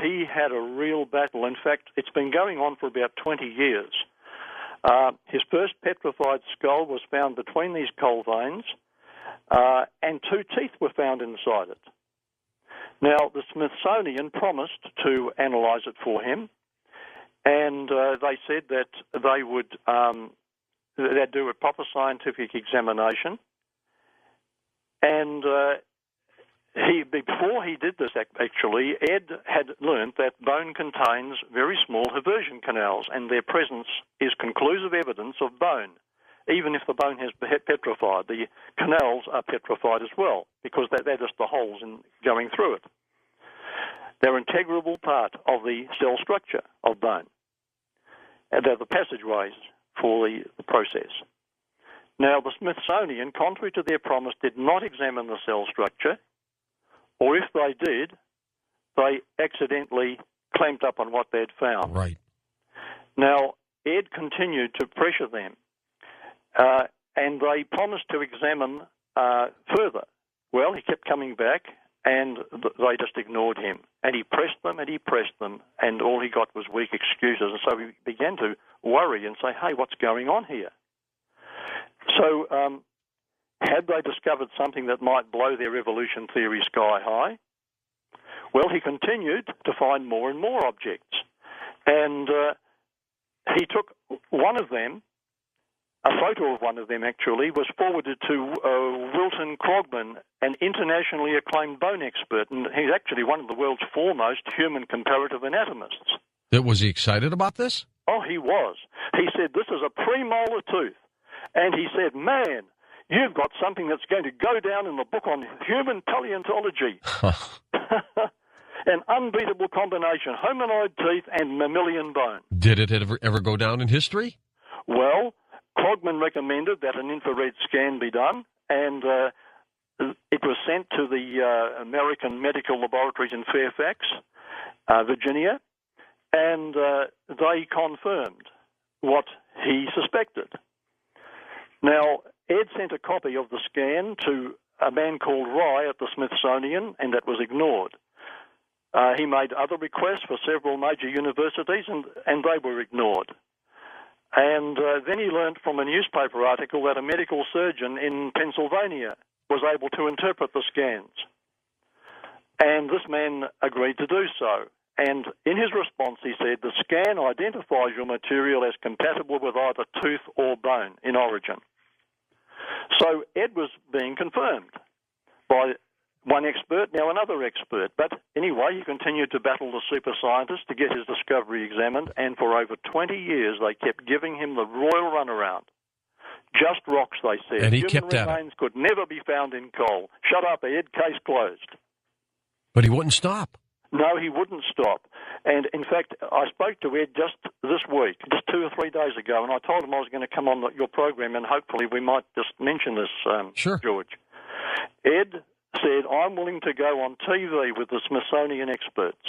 he had a real battle. In fact, it's been going on for about 20 years. His first petrified skull was found between these coal veins, and 2 teeth were found inside it. Now, the Smithsonian promised to analyze it for him, and they said that they would they'd do a proper scientific examination. And before he did this, actually, Ed had learnt that bone contains very small Haversian canals, and their presence is conclusive evidence of bone. Even if the bone has petrified, the canals are petrified as well, because they're just the holes in going through it. They're an integral part of the cell structure of bone, and they're the passageways for the process. Now, the Smithsonian, contrary to their promise, did not examine the cell structure, or if they did, they accidentally clamped up on what they'd found. Right. Now, Ed continued to pressure them, and they promised to examine further. Well, he kept coming back, and they just ignored him. And he pressed them, and all he got was weak excuses. And so he began to worry and say, hey, what's going on here? So had they discovered something that might blow their evolution theory sky high? Well, he continued to find more and more objects. And he took one of them, a photo of one of them actually, was forwarded to Wilton Krogman, an internationally acclaimed bone expert, and he's actually one of the world's foremost human comparative anatomists. Was he excited about this? Oh, he was. He said, this is a premolar tooth. And he said, man, you've got something that's going to go down in the book on human paleontology. An unbeatable combination, hominoid teeth and mammalian bone. Did it ever go down in history? Well, Krogman recommended that an infrared scan be done, and it was sent to the American Medical Laboratories in Fairfax, Virginia, and they confirmed what he suspected. Now, Ed sent a copy of the scan to a man called Rye at the Smithsonian, and that was ignored. He made other requests for several major universities, and they were ignored. And then he learned from a newspaper article that a medical surgeon in Pennsylvania was able to interpret the scans. And this man agreed to do so. And in his response, he said, the scan identifies your material as compatible with either tooth or bone in origin. So Ed was being confirmed by one expert, now another expert. But anyway, he continued to battle the super scientist to get his discovery examined, and for over 20 years they kept giving him the royal runaround. Just rocks, they said. And he Human kept at it. remains could never be found in coal. Shut up, Ed, case closed. But he wouldn't stop. No, he wouldn't stop. And in fact, I spoke to Ed just this week, just 2 or 3 days ago, and I told him I was going to come on your program, and hopefully we might just mention this, Sure. George. Ed said, I'm willing to go on TV with the Smithsonian experts.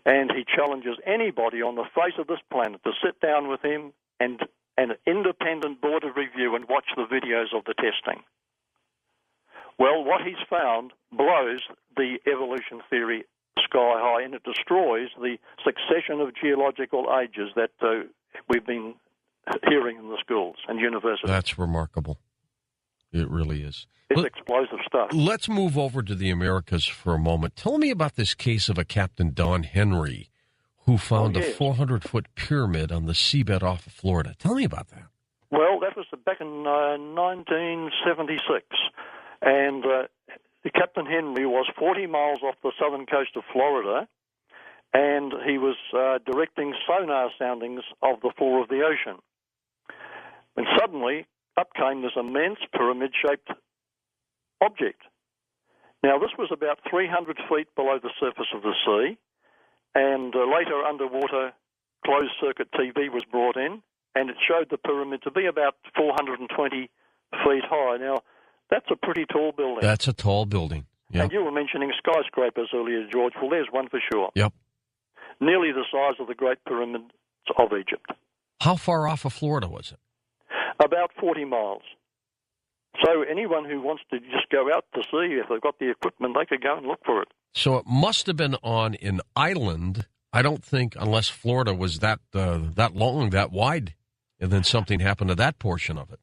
And he challenges anybody on the face of this planet to sit down with him and an independent board of review and watch the videos of the testing. Well, what he's found blows the evolution theory sky high, and it destroys the succession of geological ages that we've been hearing in the schools and universities. That's remarkable. It really is. It's explosive stuff. Let's move over to the Americas for a moment. Tell me about this case of a Captain Don Henry who found a 400-foot pyramid on the seabed off of Florida. Tell me about that. Well, that was back in 1976, and Captain Henry was 40 miles off the southern coast of Florida, and he was directing sonar soundings of the floor of the ocean. And suddenly, up came this immense pyramid-shaped object. Now, this was about 300 feet below the surface of the sea, and later underwater closed-circuit TV was brought in, and it showed the pyramid to be about 420 feet high. Now, that's a pretty tall building. That's a tall building. Yep. And you were mentioning skyscrapers earlier, George. Well, there's one for sure. Yep. Nearly the size of the Great Pyramids of Egypt. How far off of Florida was it? About 40 miles. So anyone who wants to just go out to see, if they've got the equipment, they could go and look for it. So it must have been on an island, I don't think, unless Florida was that long, that wide, and then something happened to that portion of it.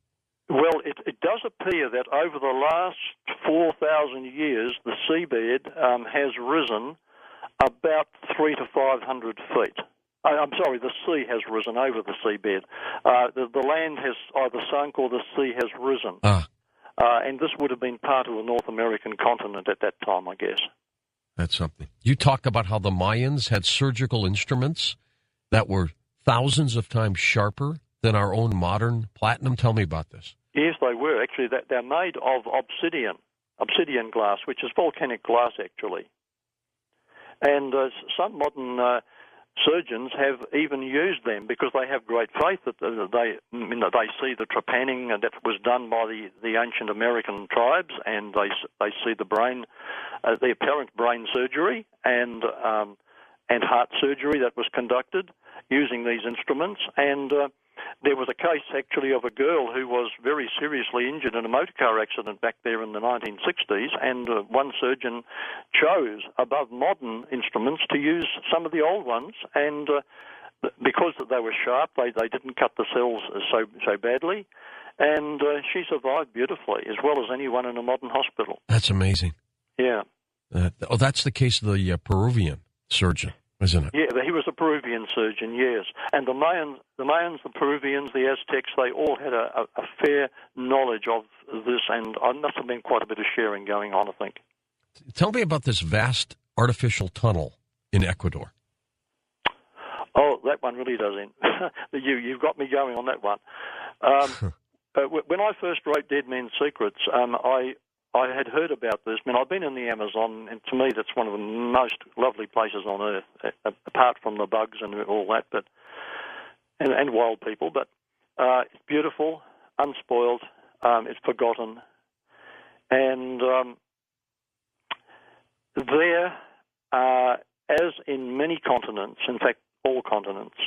Well, it does appear that over the last 4,000 years, the seabed has risen about 300 to 500 feet. I'm sorry, the sea has risen over the seabed. The land has either sunk or the sea has risen. And this would have been part of the North American continent at that time, I guess. That's something. You talked about how the Mayans had surgical instruments that were thousands of times sharper than our own modern platinum. Tell me about this. Yes, they were. Actually, they're made of obsidian glass, which is volcanic glass, actually. And some modern surgeons have even used them because they have great faith that they see the trepanning that was done by the ancient American tribes, and they see the brain, the apparent brain surgery and heart surgery that was conducted using these instruments. And there was a case, actually, of a girl who was very seriously injured in a motor car accident back there in the 1960s, and one surgeon chose, above modern instruments, to use some of the old ones, and because they were sharp, they didn't cut the cells so badly, and she survived beautifully, as well as anyone in a modern hospital. That's amazing. Yeah. That's the case of the Peruvian surgeon, isn't it? Yeah, he was a Peruvian surgeon, yes. And the Mayans, the Peruvians, the Aztecs, they all had a fair knowledge of this, and there must have been quite a bit of sharing going on, I think. Tell me about this vast artificial tunnel in Ecuador. Oh, that one really does. You've got me going on that one. when I first wrote Dead Men's Secrets, I had heard about this. I mean, I've been in the Amazon, and to me, that's one of the most lovely places on earth, apart from the bugs and all that, and wild people. But it's beautiful, unspoiled, it's forgotten, and there, as in many continents, in fact, all continents,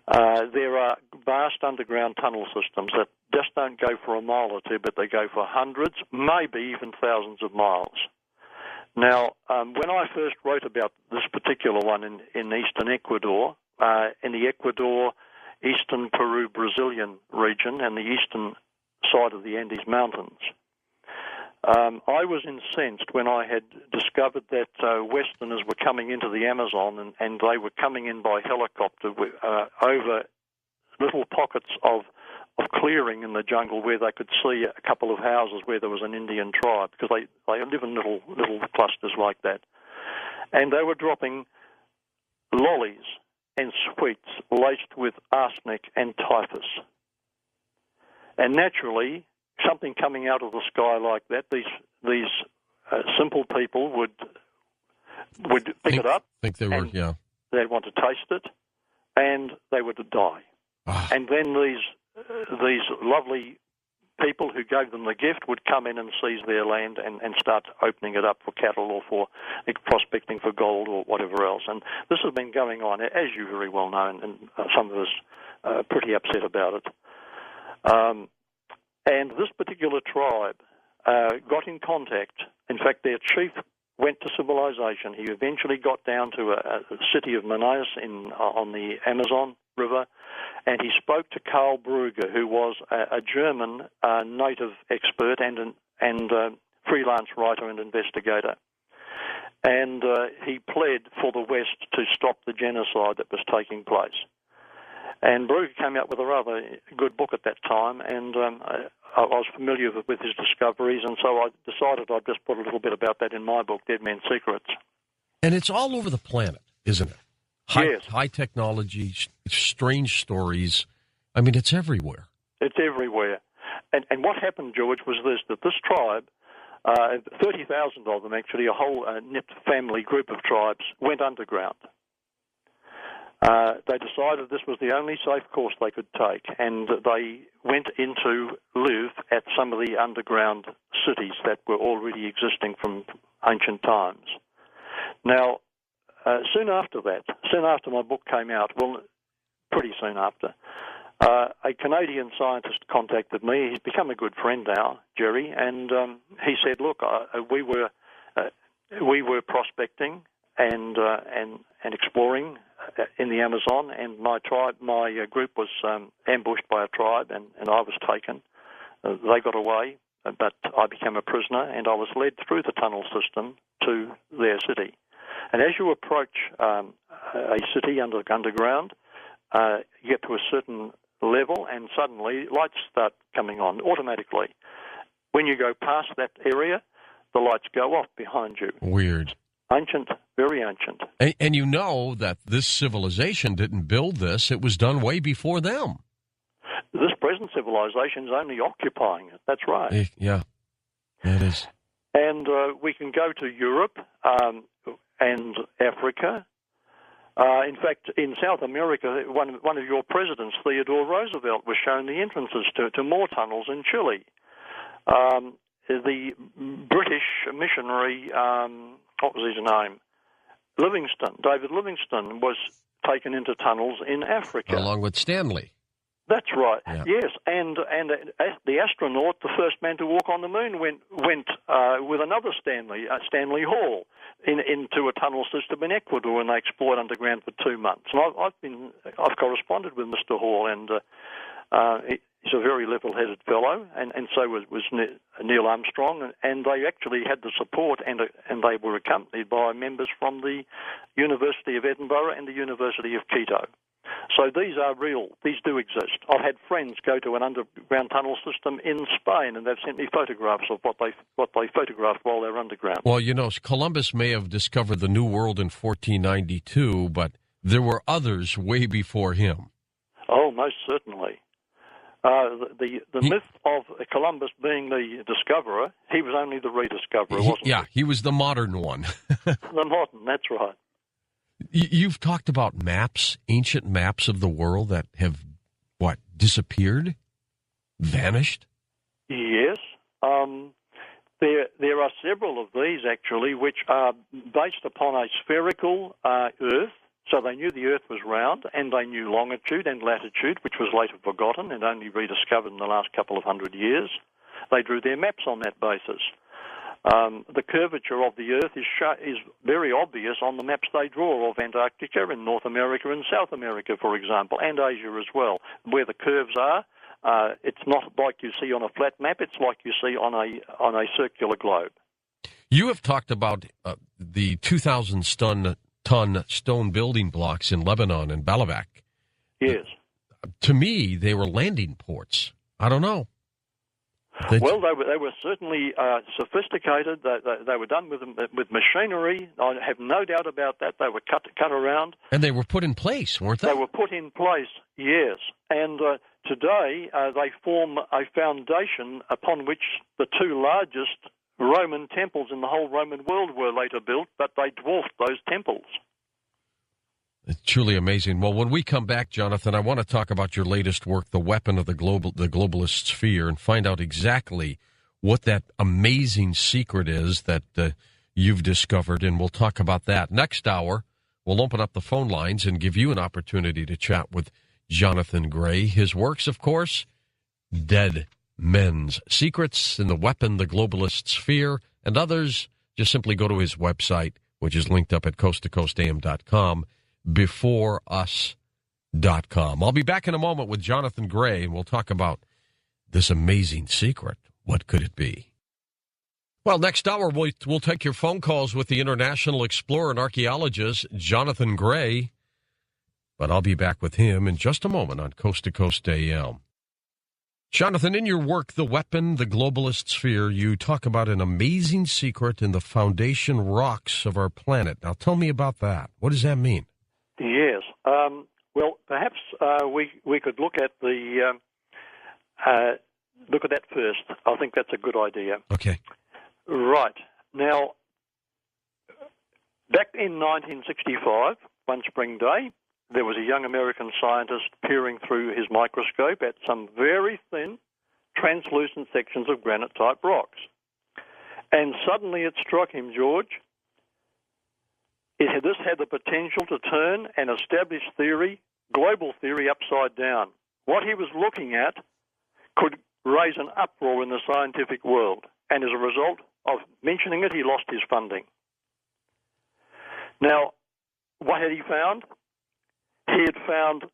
there are vast underground tunnel systems that just don't go for a mile or two, but they go for hundreds, maybe even thousands of miles. Now, when I first wrote about this particular one in eastern Ecuador, in the Ecuador, eastern Peru, Brazilian region, and the eastern side of the Andes Mountains, I was incensed when I had discovered that Westerners were coming into the Amazon, and they were coming in by helicopter over little pockets of clearing in the jungle where they could see a couple of houses where there was an Indian tribe, because they live in little clusters like that. And they were dropping lollies and sweets laced with arsenic and typhus. And naturally, something coming out of the sky like that, these simple people would pick it up. Think they were, yeah. They'd want to taste it, and they would die. And then these lovely people who gave them the gift would come in and seize their land and start opening it up for cattle or for prospecting for gold or whatever else. And this has been going on, as you very well know, and some of us are pretty upset about it. And this particular tribe got in contact. In fact, their chief went to civilization. He eventually got down to a city of Manaus on the Amazon River, and he spoke to Karl Brugger, who was a German native expert and freelance writer and investigator. And he pled for the West to stop the genocide that was taking place. And Brugger came out with a rather good book at that time, and I was familiar with his discoveries, and so I decided I'd just put a little bit about that in my book, Dead Men's Secrets. And it's all over the planet, isn't it? Yes. High technology, strange stories. I mean, it's everywhere. It's everywhere. And what happened, George, was that this tribe, 30,000 of them actually, a whole nipped family group of tribes, went underground. They decided this was the only safe course they could take, and they went in to live at some of the underground cities that were already existing from ancient times. Now, soon after my book came out, well, pretty soon after, a Canadian scientist contacted me. He's become a good friend now, Jerry, and he said, "Look, we were prospecting and exploring in the Amazon, and my group was ambushed by a tribe, and I was taken. They got away, but I became a prisoner, and I was led through the tunnel system to their city. And as you approach a city underground, you get to a certain level, and suddenly lights start coming on automatically. When you go past that area, the lights go off behind you." Weird. Ancient, very ancient. And you know that this civilization didn't build this. It was done way before them. This present civilization is only occupying it. That's right. Yeah, it is. And we can go to Europe and Africa. In fact, in South America, one of your presidents, Theodore Roosevelt, was shown the entrances to more tunnels in Chile. The British missionary, what was his name? David Livingstone was taken into tunnels in Africa. Along with Stanley. That's right. Yeah. Yes, and the astronaut, the first man to walk on the moon, went with another Stanley Hall, into a tunnel system in Ecuador, and they explored underground for 2 months. And I've corresponded with Mr. Hall, and he's a very level-headed fellow, and so was Neil Armstrong, and they actually had the support, and they were accompanied by members from the University of Edinburgh and the University of Quito. So these are real. These do exist. I've had friends go to an underground tunnel system in Spain, and they've sent me photographs of what they photographed while they're underground. Well, you know, Columbus may have discovered the New World in 1492, but there were others way before him. Oh, most certainly. The myth of Columbus being the discoverer, he was only the rediscoverer, wasn't he? Yeah, he was the modern one. The modern, that's right. You've talked about maps, ancient maps of the world that have, disappeared? Vanished? Yes. There are several of these, actually, which are based upon a spherical Earth. So they knew the Earth was round, and they knew longitude and latitude, which was later forgotten and only rediscovered in the last couple of hundred years. They drew their maps on that basis. The curvature of the Earth is very obvious on the maps they draw of Antarctica and North America and South America, for example, and Asia as well. Where the curves are, it's not like you see on a flat map, it's like you see on a circular globe. You have talked about the 2,000-ton stone building blocks in Lebanon and Balabac. Yes. To me, they were landing ports. I don't know. Well, they were certainly sophisticated. They were done with machinery. I have no doubt about that. They were cut around. And they were put in place, weren't they? They were put in place, yes. And today they form a foundation upon which the two largest Roman temples in the whole Roman world were later built, but they dwarfed those temples. It's truly amazing. Well, when we come back, Jonathan, I want to talk about your latest work, The Weapon of the Globalist Sphere, and find out exactly what that amazing secret is that you've discovered, and we'll talk about that. Next hour, we'll open up the phone lines and give you an opportunity to chat with Jonathan Gray. His works, of course, Dead Men's Secrets in The Weapon, the Globalist Sphere, and others. Just simply go to his website, which is linked up at coasttocoastam.com. beforeus.com. I'll be back in a moment with Jonathan Gray, and we'll talk about this amazing secret. What could it be? Well, next hour, we'll take your phone calls with the international explorer and archaeologist, Jonathan Gray. But I'll be back with him in just a moment on Coast to Coast AM. Jonathan, in your work, The Weapon, the Globalist Sphere, you talk about an amazing secret in the foundation rocks of our planet. Now, tell me about that. What does that mean? Yes. Well, perhaps we could look at that first. I think that's a good idea. Okay. Right. Now, back in 1965, one spring day, there was a young American scientist peering through his microscope at some very thin, translucent sections of granite-type rocks. And suddenly it struck him, George, this had the potential to turn an established theory, global theory, upside down. What he was looking at could raise an uproar in the scientific world, and as a result of mentioning it, he lost his funding. Now, what had he found? He had found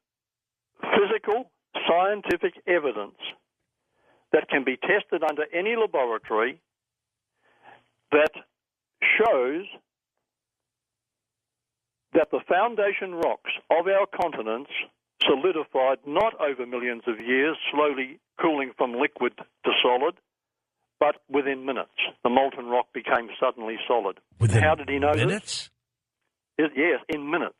physical, scientific evidence that can be tested under any laboratory that shows that the foundation rocks of our continents solidified not over millions of years, slowly cooling from liquid to solid, but within minutes. The molten rock became suddenly solid. How did he know minutes? This? Yes, in minutes,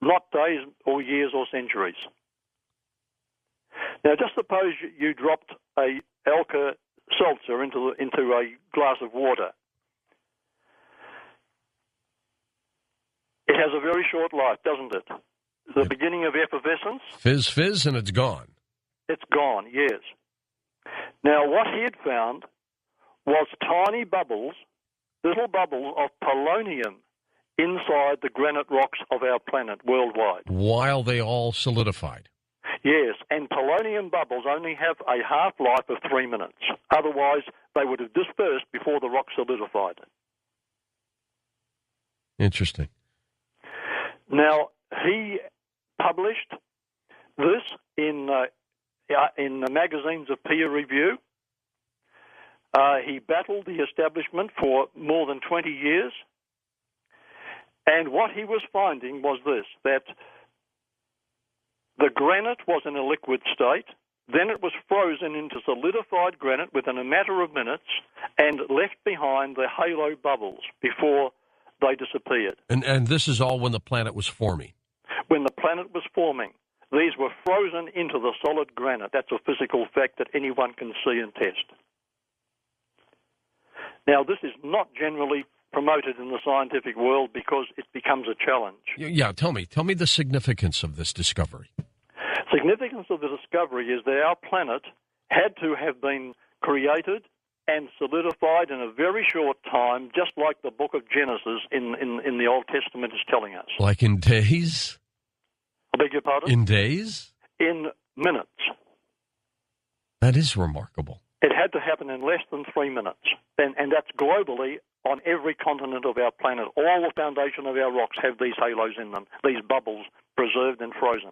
not days or years or centuries. Now, just suppose you dropped a Alka-Seltzer into a glass of water. It has a very short life, doesn't it? The beginning of effervescence. Fizz, fizz, and it's gone. It's gone, yes. Now, what he had found was tiny bubbles, little bubbles of polonium inside the granite rocks of our planet worldwide. While they all solidified. Yes, and polonium bubbles only have a half-life of 3 minutes. Otherwise, they would have dispersed before the rock solidified. Interesting. Now, he published this in the magazines of peer review. He battled the establishment for more than 20 years. And what he was finding was this, that the granite was in a liquid state, then it was frozen into solidified granite within a matter of minutes and left behind the halo bubbles before they disappeared. And this is all when the planet was forming? When the planet was forming. These were frozen into the solid granite. That's a physical fact that anyone can see and test. Now, this is not generally promoted in the scientific world because it becomes a challenge. Yeah, tell me the significance of this discovery. Significance of the discovery is that our planet had to have been created and solidified in a very short time, just like the book of Genesis in the Old Testament is telling us. Like in days? I beg your pardon? In days? In minutes. That is remarkable. It had to happen in less than 3 minutes. And that's globally on every continent of our planet. All the foundation of our rocks have these halos in them, these bubbles preserved and frozen.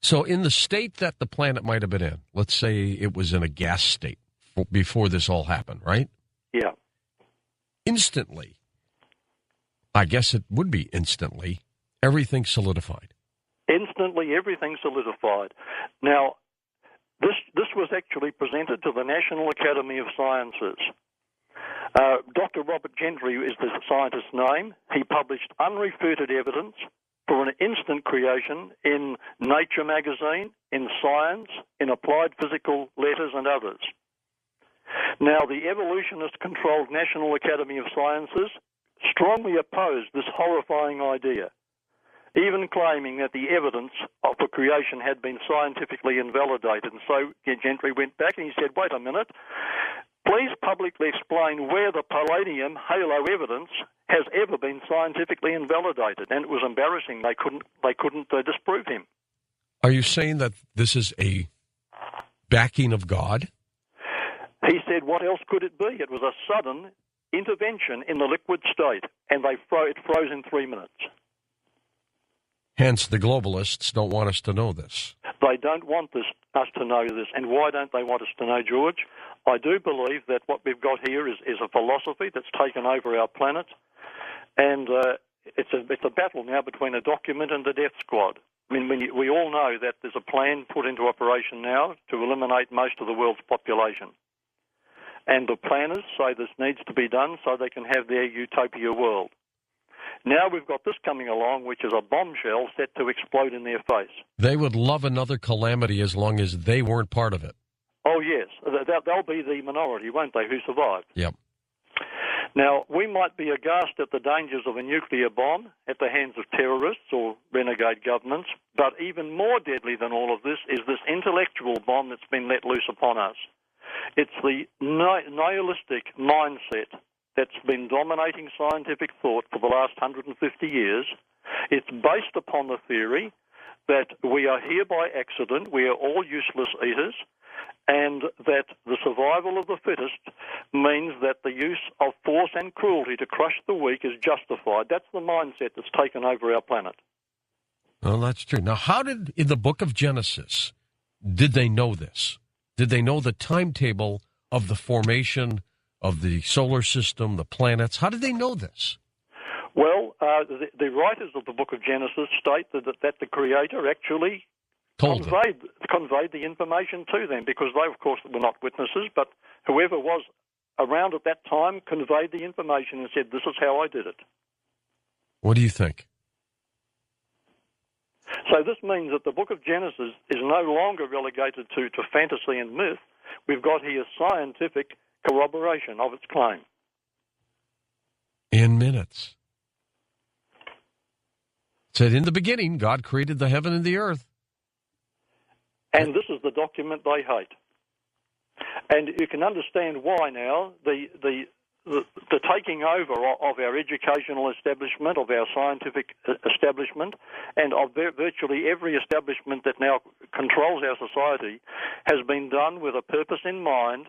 So in the state that the planet might have been in, let's say it was in a gas state before this all happened, right? Yeah. Instantly, I guess it would be instantly, everything solidified. Instantly, everything solidified. Now, this was actually presented to the National Academy of Sciences. Dr. Robert Gentry is the scientist's name. He published unrefuted evidence for an instant creation in Nature magazine, in Science, in Applied Physical Letters and others. Now, the evolutionist-controlled National Academy of Sciences strongly opposed this horrifying idea, even claiming that the evidence of the creation had been scientifically invalidated. And so Gentry went back and he said, wait a minute, please publicly explain where the polonium halo evidence has ever been scientifically invalidated. And it was embarrassing. They couldn't disprove him. Are you saying that this is a backing of God? He said, what else could it be? It was a sudden intervention in the liquid state, and it froze in 3 minutes. Hence, the globalists don't want us to know this. They don't want us to know this. And why don't they want us to know, George? I do believe that what we've got here is a philosophy that's taken over our planet, and it's a battle now between a document and the death squad. I mean, we all know that there's a plan put into operation now to eliminate most of the world's population. And the planners say this needs to be done so they can have their utopia world. Now we've got this coming along, which is a bombshell set to explode in their face. They would love another calamity as long as they weren't part of it. Oh, yes. They'll be the minority, won't they, who survive? Yep. Now, we might be aghast at the dangers of a nuclear bomb at the hands of terrorists or renegade governments, but even more deadly than all of this is this intellectual bomb that's been let loose upon us. It's the nihilistic mindset that's been dominating scientific thought for the last 150 years. It's based upon the theory that we are here by accident, we are all useless eaters, and that the survival of the fittest means that the use of force and cruelty to crush the weak is justified. That's the mindset that's taken over our planet. Well, that's true. Now, how did, in the book of Genesis, did they know this? Did they know the timetable of the formation of the solar system, the planets? How did they know this? Well, the writers of the book of Genesis state that the Creator actually conveyed the information to them, because they, of course, were not witnesses, but whoever was around at that time conveyed the information and said, this is how I did it. What do you think? So this means that the book of Genesis is no longer relegated to fantasy and myth. We've got here scientific corroboration of its claim. In minutes. It said, in the beginning, God created the heaven and the earth. And this is the document they hate. And you can understand why now the taking over of our educational establishment, of our scientific establishment, and of virtually every establishment that now controls our society has been done with a purpose in mind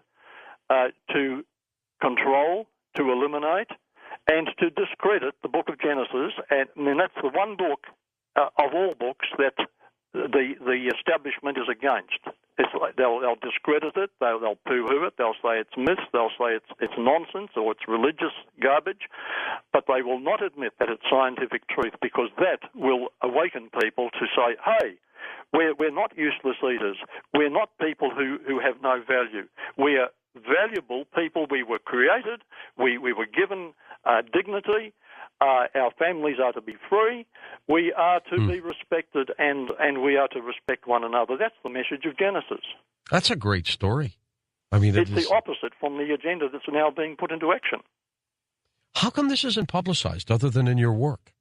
to control, to eliminate, and to discredit the book of Genesis. And I mean, that's the one book of all books that the establishment is against. It's like they'll discredit it, they'll poo-hoo it, they'll say it's myth, they'll say it's nonsense or it's religious garbage, but they will not admit that it's scientific truth, because that will awaken people to say, hey, we're not useless eaters, we're not people who have no value, we're valuable people, we were created, we were given dignity, Our families are to be free. We are to be respected, and we are to respect one another. That's the message of Genesis. That's a great story. I mean, it's the opposite from the agenda that's now being put into action. How come this isn't publicized other than in your work?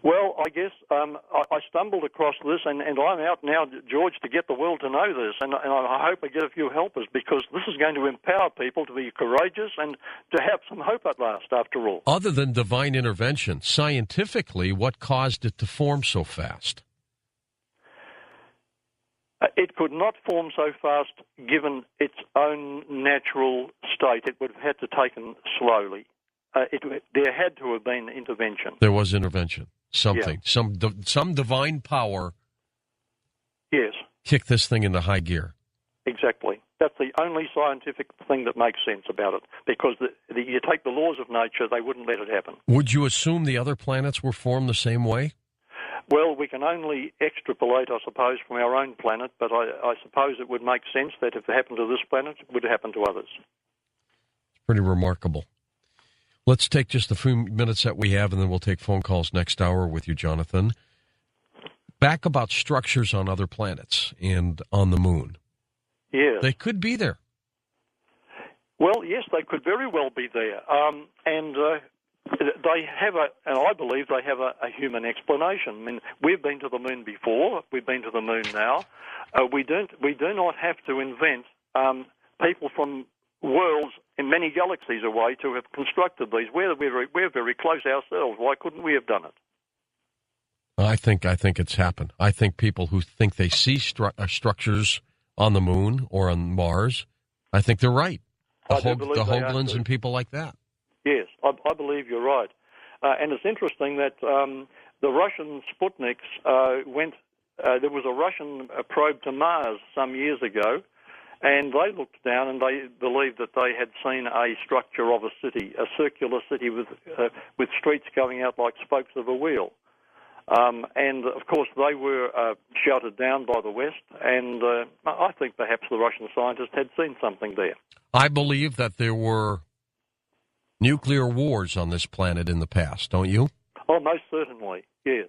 Well, I guess I stumbled across this, and I'm out now, George, to get the world to know this, and I hope I get a few helpers, because this is going to empower people to be courageous and to have some hope at last, after all. Other than divine intervention, scientifically, what caused it to form so fast? It could not form so fast given its own natural state. It would have had to taken slowly. There had to have been intervention. There was intervention. Something. Yeah. Some divine power. Yes. Kicked this thing into high gear. Exactly. That's the only scientific thing that makes sense about it. Because you take the laws of nature, they wouldn't let it happen. Would you assume the other planets were formed the same way? Well, we can only extrapolate, I suppose, from our own planet, but I suppose it would make sense that if it happened to this planet, it would happen to others. It's pretty remarkable. Let's take just the few minutes that we have, and then we'll take phone calls next hour with you, Jonathan. Back about structures on other planets and on the moon. Yes. They could be there. Well, yes, they could very well be there. They have and I believe they have a human explanation. I mean, we've been to the moon before. We've been to the moon now. We do not have to invent people from worlds in many galaxies away to have constructed these. We're very close ourselves. Why couldn't we have done it? I think it's happened. I think people who think they see structures on the moon or on Mars, I think they're right. The Hoaglands and people like that. Yes, I believe you're right. And it's interesting that the Russian Sputniks there was a Russian probe to Mars some years ago, and they looked down and they believed that they had seen a structure of a city, a circular city with streets going out like spokes of a wheel. And, of course, they were shouted down by the West, and I think perhaps the Russian scientists had seen something there. I believe that there were nuclear wars on this planet in the past, don't you? Oh, most certainly, yes.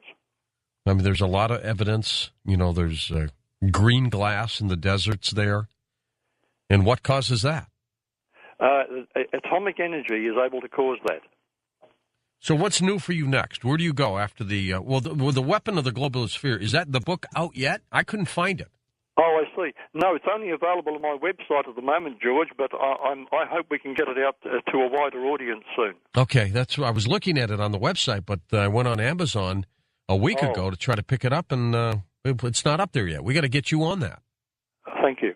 I mean, there's a lot of evidence. You know, there's green glass in the deserts there. And what causes that? Atomic energy is able to cause that. So what's new for you next? Where do you go after the weapon of the globalist sphere? Is that the book out yet? I couldn't find it. Oh, I see. No, it's only available on my website at the moment, George, but I hope we can get it out to a wider audience soon. Okay, I was looking at it on the website, but I went on Amazon a week ago to try to pick it up, and it's not up there yet. We got to get you on that. Thank you.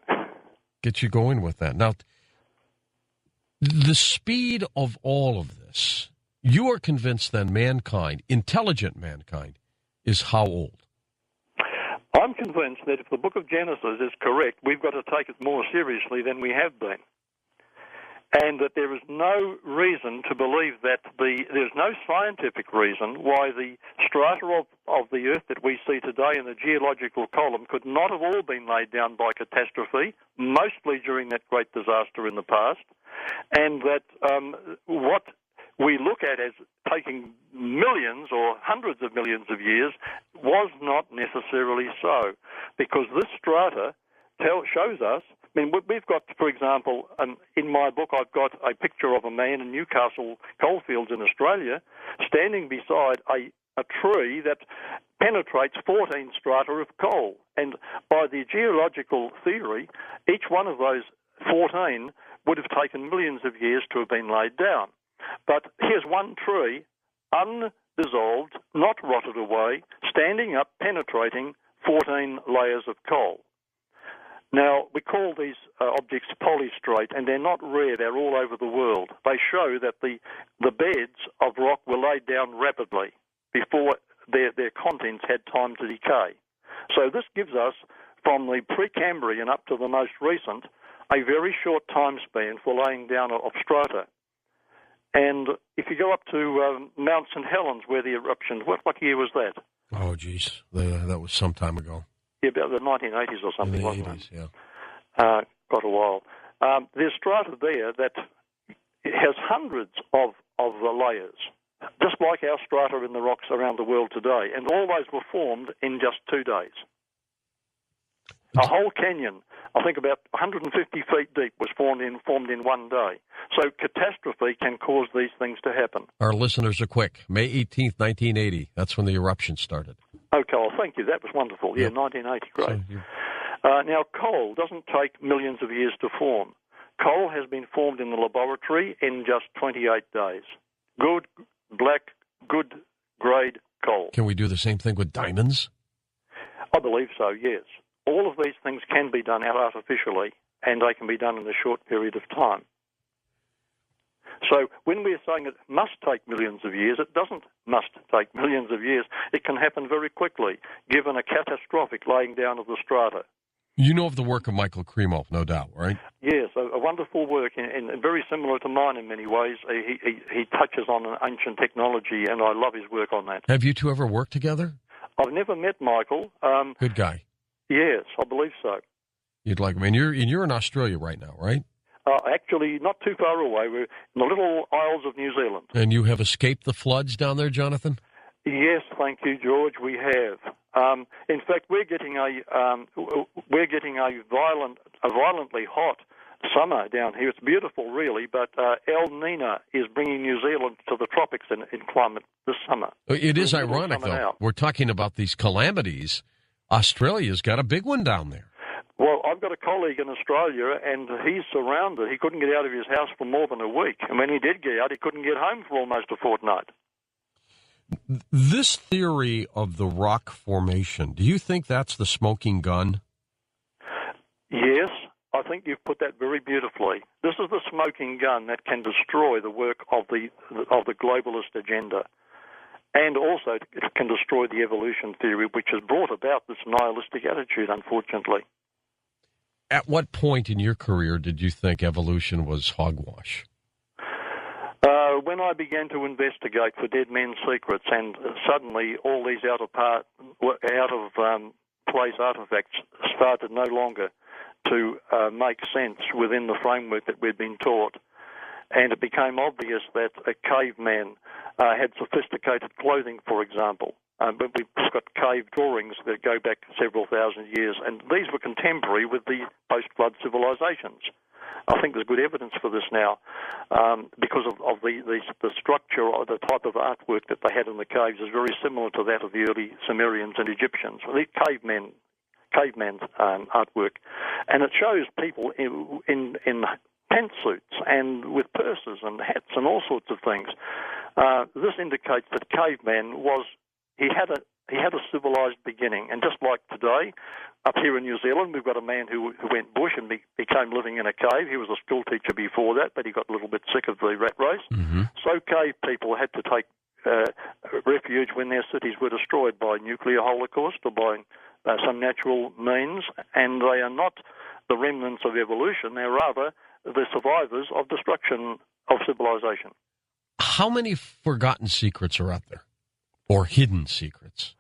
Get you going with that. Now, the speed of all of this, you are convinced then mankind, intelligent mankind, is how old? I'm convinced that if the book of Genesis is correct, we've got to take it more seriously than we have been. And that there is no reason to believe that there's no scientific reason why the strata of the Earth that we see today in the geological column could not have all been laid down by catastrophe, mostly during that great disaster in the past, and that what we look at as taking millions or hundreds of millions of years was not necessarily so, because this strata shows us. I mean, we've got, for example, in my book, I've got a picture of a man in Newcastle coalfields in Australia standing beside a tree that penetrates 14 strata of coal. And by the geological theory, each one of those 14 would have taken millions of years to have been laid down. But here's one tree, undissolved, not rotted away, standing up, penetrating 14 layers of coal. Now, we call these objects polystrate, and they're not rare. They're all over the world. They show that the beds of rock were laid down rapidly before their contents had time to decay. So this gives us, from the Precambrian up to the most recent, a very short time span for laying down of strata. And if you go up to Mount St. Helens, where the eruption, what year was that? Oh, geez. That was some time ago. Yeah, about the 1980s or something, wasn't it? Yeah. Got a while. There's strata there that has hundreds of the layers, just like our strata in the rocks around the world today. And all those were formed in just 2 days. A whole canyon, I think about 150 feet deep, was formed in 1 day. So catastrophe can cause these things to happen. Our listeners are quick. May 18th, 1980. That's when the eruption started. Okay, well, thank you. That was wonderful. Yeah, 1980, great. Now, coal doesn't take millions of years to form. Coal has been formed in the laboratory in just 28 days. Good, black, good grade coal. Can we do the same thing with diamonds? I believe so, yes. All of these things can be done artificially, and they can be done in a short period of time. So when we're saying it must take millions of years, it doesn't must take millions of years. It can happen very quickly, given a catastrophic laying down of the strata. You know of the work of Michael Cremo, no doubt, right? Yes, a wonderful work, and very similar to mine in many ways. He touches on an ancient technology, and I love his work on that. Have you two ever worked together? I've never met Michael. Good guy. Yes, I believe so. You'd like him. And you're in Australia right now, right? Actually, not too far away. We're in the little Isles of New Zealand. And you have escaped the floods down there, Jonathan? Yes, thank you, George. We have. In fact, we're getting a violently hot summer down here. It's beautiful, really, but El Nino is bringing New Zealand to the tropics in climate this summer. It is ironic, though. Out. We're talking about these calamities. Australia's got a big one down there. Well, I've got a colleague in Australia, and he's surrounded. He couldn't get out of his house for more than a week. And when he did get out, he couldn't get home for almost a fortnight. This theory of the rock formation, do you think that's the smoking gun? Yes, I think you've put that very beautifully. This is the smoking gun that can destroy the work of the globalist agenda. And also, it can destroy the evolution theory, which has brought about this nihilistic attitude, unfortunately. At what point in your career did you think evolution was hogwash? When I began to investigate for dead men's secrets, and suddenly all these out of place artifacts started no longer to make sense within the framework that we'd been taught. And it became obvious that a caveman had sophisticated clothing, for example. But we've got cave drawings that go back several thousand years, and these were contemporary with the post-flood civilizations. I think there's good evidence for this now because of the structure or the type of artwork that they had in the caves is very similar to that of the early Sumerians and Egyptians. The caveman artwork. And it shows people in pantsuits and with purses and hats and all sorts of things. This indicates that caveman he had a civilized beginning. And just like today, up here in New Zealand, we've got a man who went bush and became living in a cave. He was a school teacher before that, but he got a little bit sick of the rat race. Mm-hmm. So cave people had to take refuge when their cities were destroyed by nuclear holocaust or by some natural means, and they are not the remnants of evolution. They're rather the survivors of destruction of civilization. How many forgotten secrets are out there, or hidden secrets?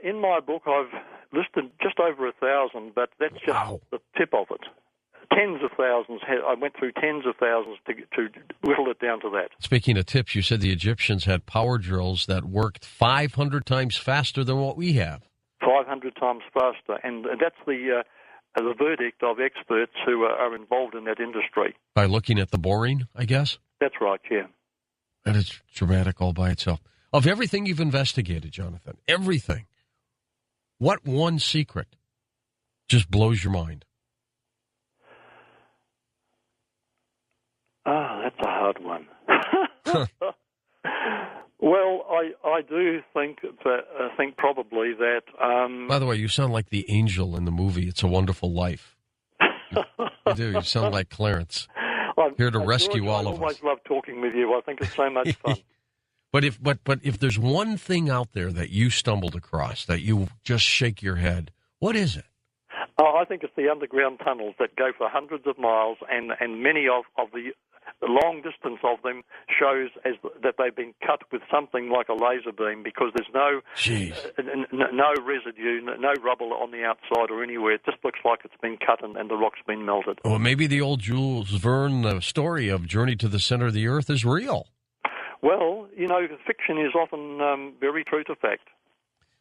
In my book, I've listed just over 1,000, but that's just the tip of it. Tens of thousands. I went through tens of thousands to whittle it down to that. Speaking of tips, you said the Egyptians had power drills that worked 500 times faster than what we have. 500 times faster, and that's the verdict of experts who are involved in that industry. By looking at the boring, I guess? That's right, yeah. That is dramatic all by itself. Of everything you've investigated, Jonathan, everything, what one secret just blows your mind? That's a hard one. Well, I do think probably that... By the way, you sound like the angel in the movie It's a Wonderful Life. You do. You sound like Clarence. Here to rescue all of us. I always love talking with you. I think it's so much fun. But if there's one thing out there that you stumbled across, that you just shake your head, what is it? I think it's the underground tunnels that go for hundreds of miles, and many of the long distance of them shows that they've been cut with something like a laser beam, because there's no residue, no rubble on the outside or anywhere. It just looks like it's been cut and the rock's been melted. Well, maybe the old Jules Verne story of Journey to the Center of the Earth is real. Well, fiction is often very true to fact.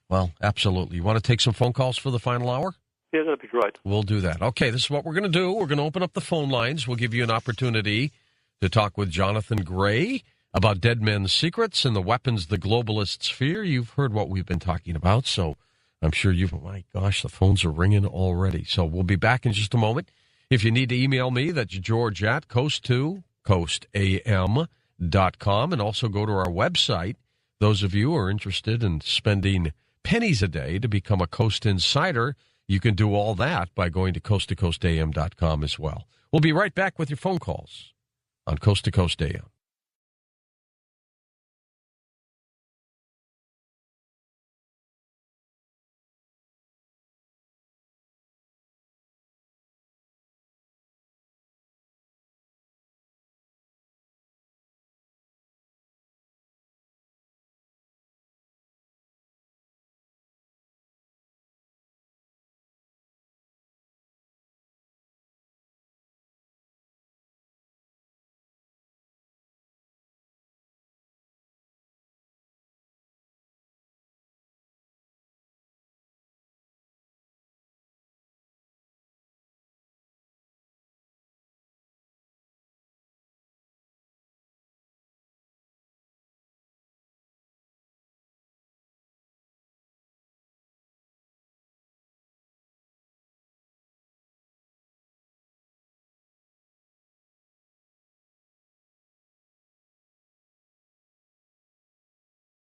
Well, absolutely. You want to take some phone calls for the final hour? Yeah, that'd be great. We'll do that. Okay, this is what we're going to do. We're going to open up the phone lines. We'll give you an opportunity to talk with Jonathan Gray about dead men's secrets and the weapons the globalists fear. You've heard what we've been talking about, so I'm sure my gosh, the phones are ringing already. So we'll be back in just a moment. If you need to email me, that's George at coast2coastam.com, and also go to our website. Those of you who are interested in spending pennies a day to become a Coast Insider, you can do all that by going to coasttocoastam.com as well. We'll be right back with your phone calls on Coast to Coast AM.